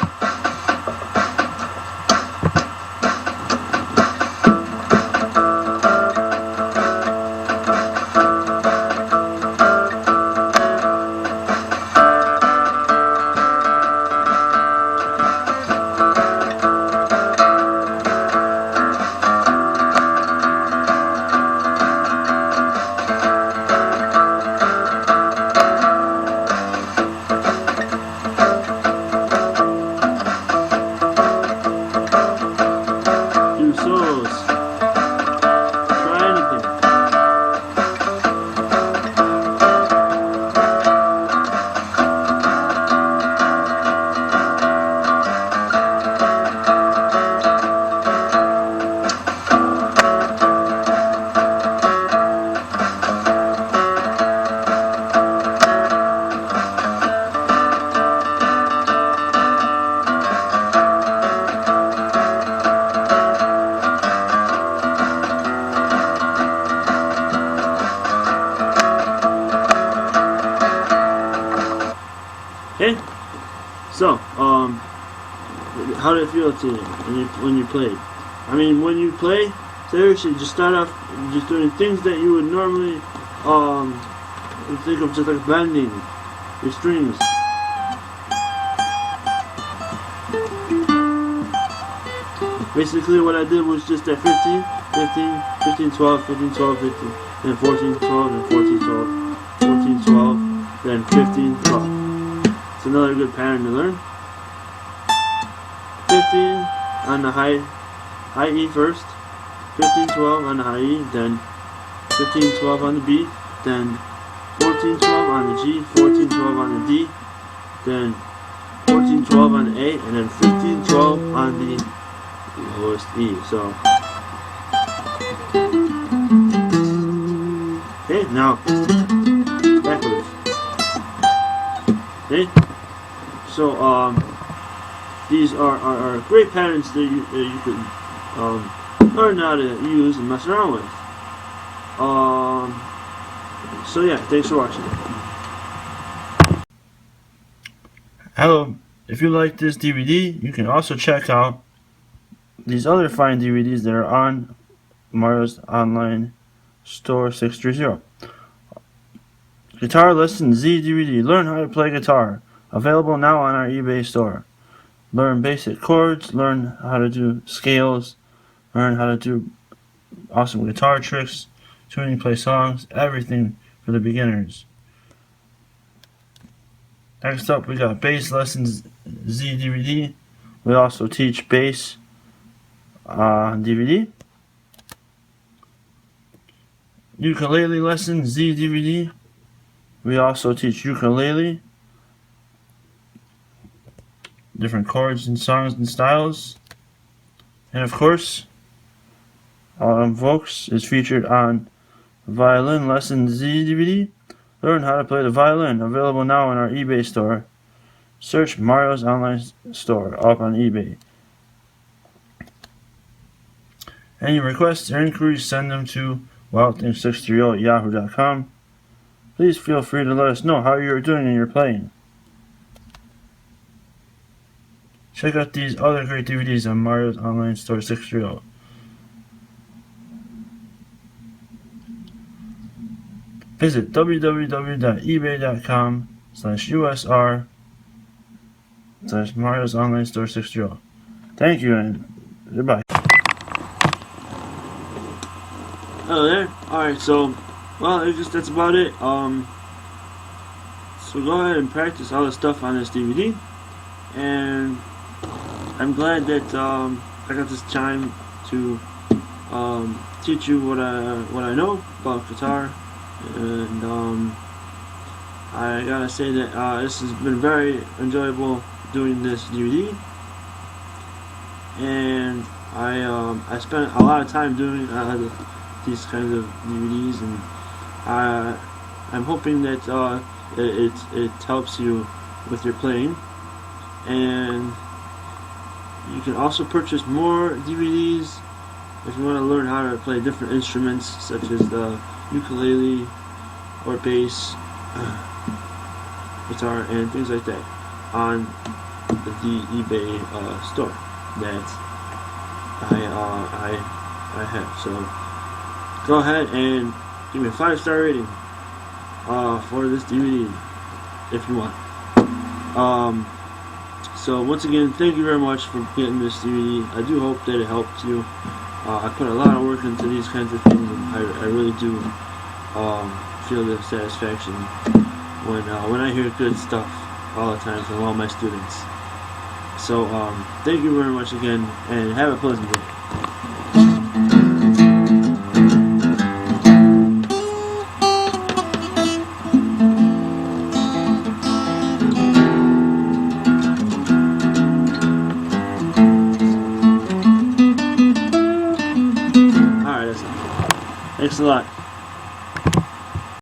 Okay, so how did it feel to you when you played? I mean, when you play, seriously, just start off just doing things that you would normally think of, just like bending your strings. Basically, what I did was just at 15, 15, 12, 15, 12, 15, then 14, 12, then 14, 12, 14, 12, then 15, 12. It's another good pattern to learn. 15 on the high high E first, 15-12 on the high E, then 15-12 on the B, then 14-12 on the G, 14-12 on the D, then 14-12 on the A, and then 15-12 on the lowest E. So, okay, now backwards. Okay, so these are great patterns that you can learn how to use and mess around with. So yeah, thanks for watching. Hello, if you like this DVD, you can also check out these other fine DVDs that are on Mario's online store 630. Guitar Lesson Z DVD, learn how to play guitar, available now on our eBay store. Learn basic chords, learn how to do scales, learn how to do awesome guitar tricks, tuning, play songs, everything for the beginners. Next up, we got Bass Lessons Z DVD. We also teach bass on DVD. Ukulele Lessons Z DVD. We also teach ukulele, different chords and songs and styles. And of course, Vokes is featured on Violin Lessons Z DVD. Learn how to play the violin, available now on our eBay store. Search Mario's online store up on eBay. Any requests or inquiries, send them to wildthing630@yahoo.com. Please feel free to let us know how you are doing in your playing. Check out these other great DVDs on Mario's online store 630. Visit www.ebay.com/USR/Mario's online store 630. Thank you and goodbye. Hello there. Alright, so, well, that's about it. So go ahead and practice all the stuff on this DVD. And I'm glad that I got this time to teach you what I know about guitar. And I gotta say that this has been very enjoyable doing this DVD, and I spent a lot of time doing these kinds of DVDs, and I'm hoping that it helps you with your playing. And you can also purchase more DVDs if you want to learn how to play different instruments such as the ukulele or bass, guitar, and things like that on the eBay store that I have. So go ahead and give me a 5-star rating for this DVD if you want. So once again, thank you very much for getting this DVD. I do hope that it helped you. I put a lot of work into these kinds of things, and I really do feel the satisfaction when I hear good stuff all the time from all my students. So thank you very much again, and have a pleasant day. Thanks a lot.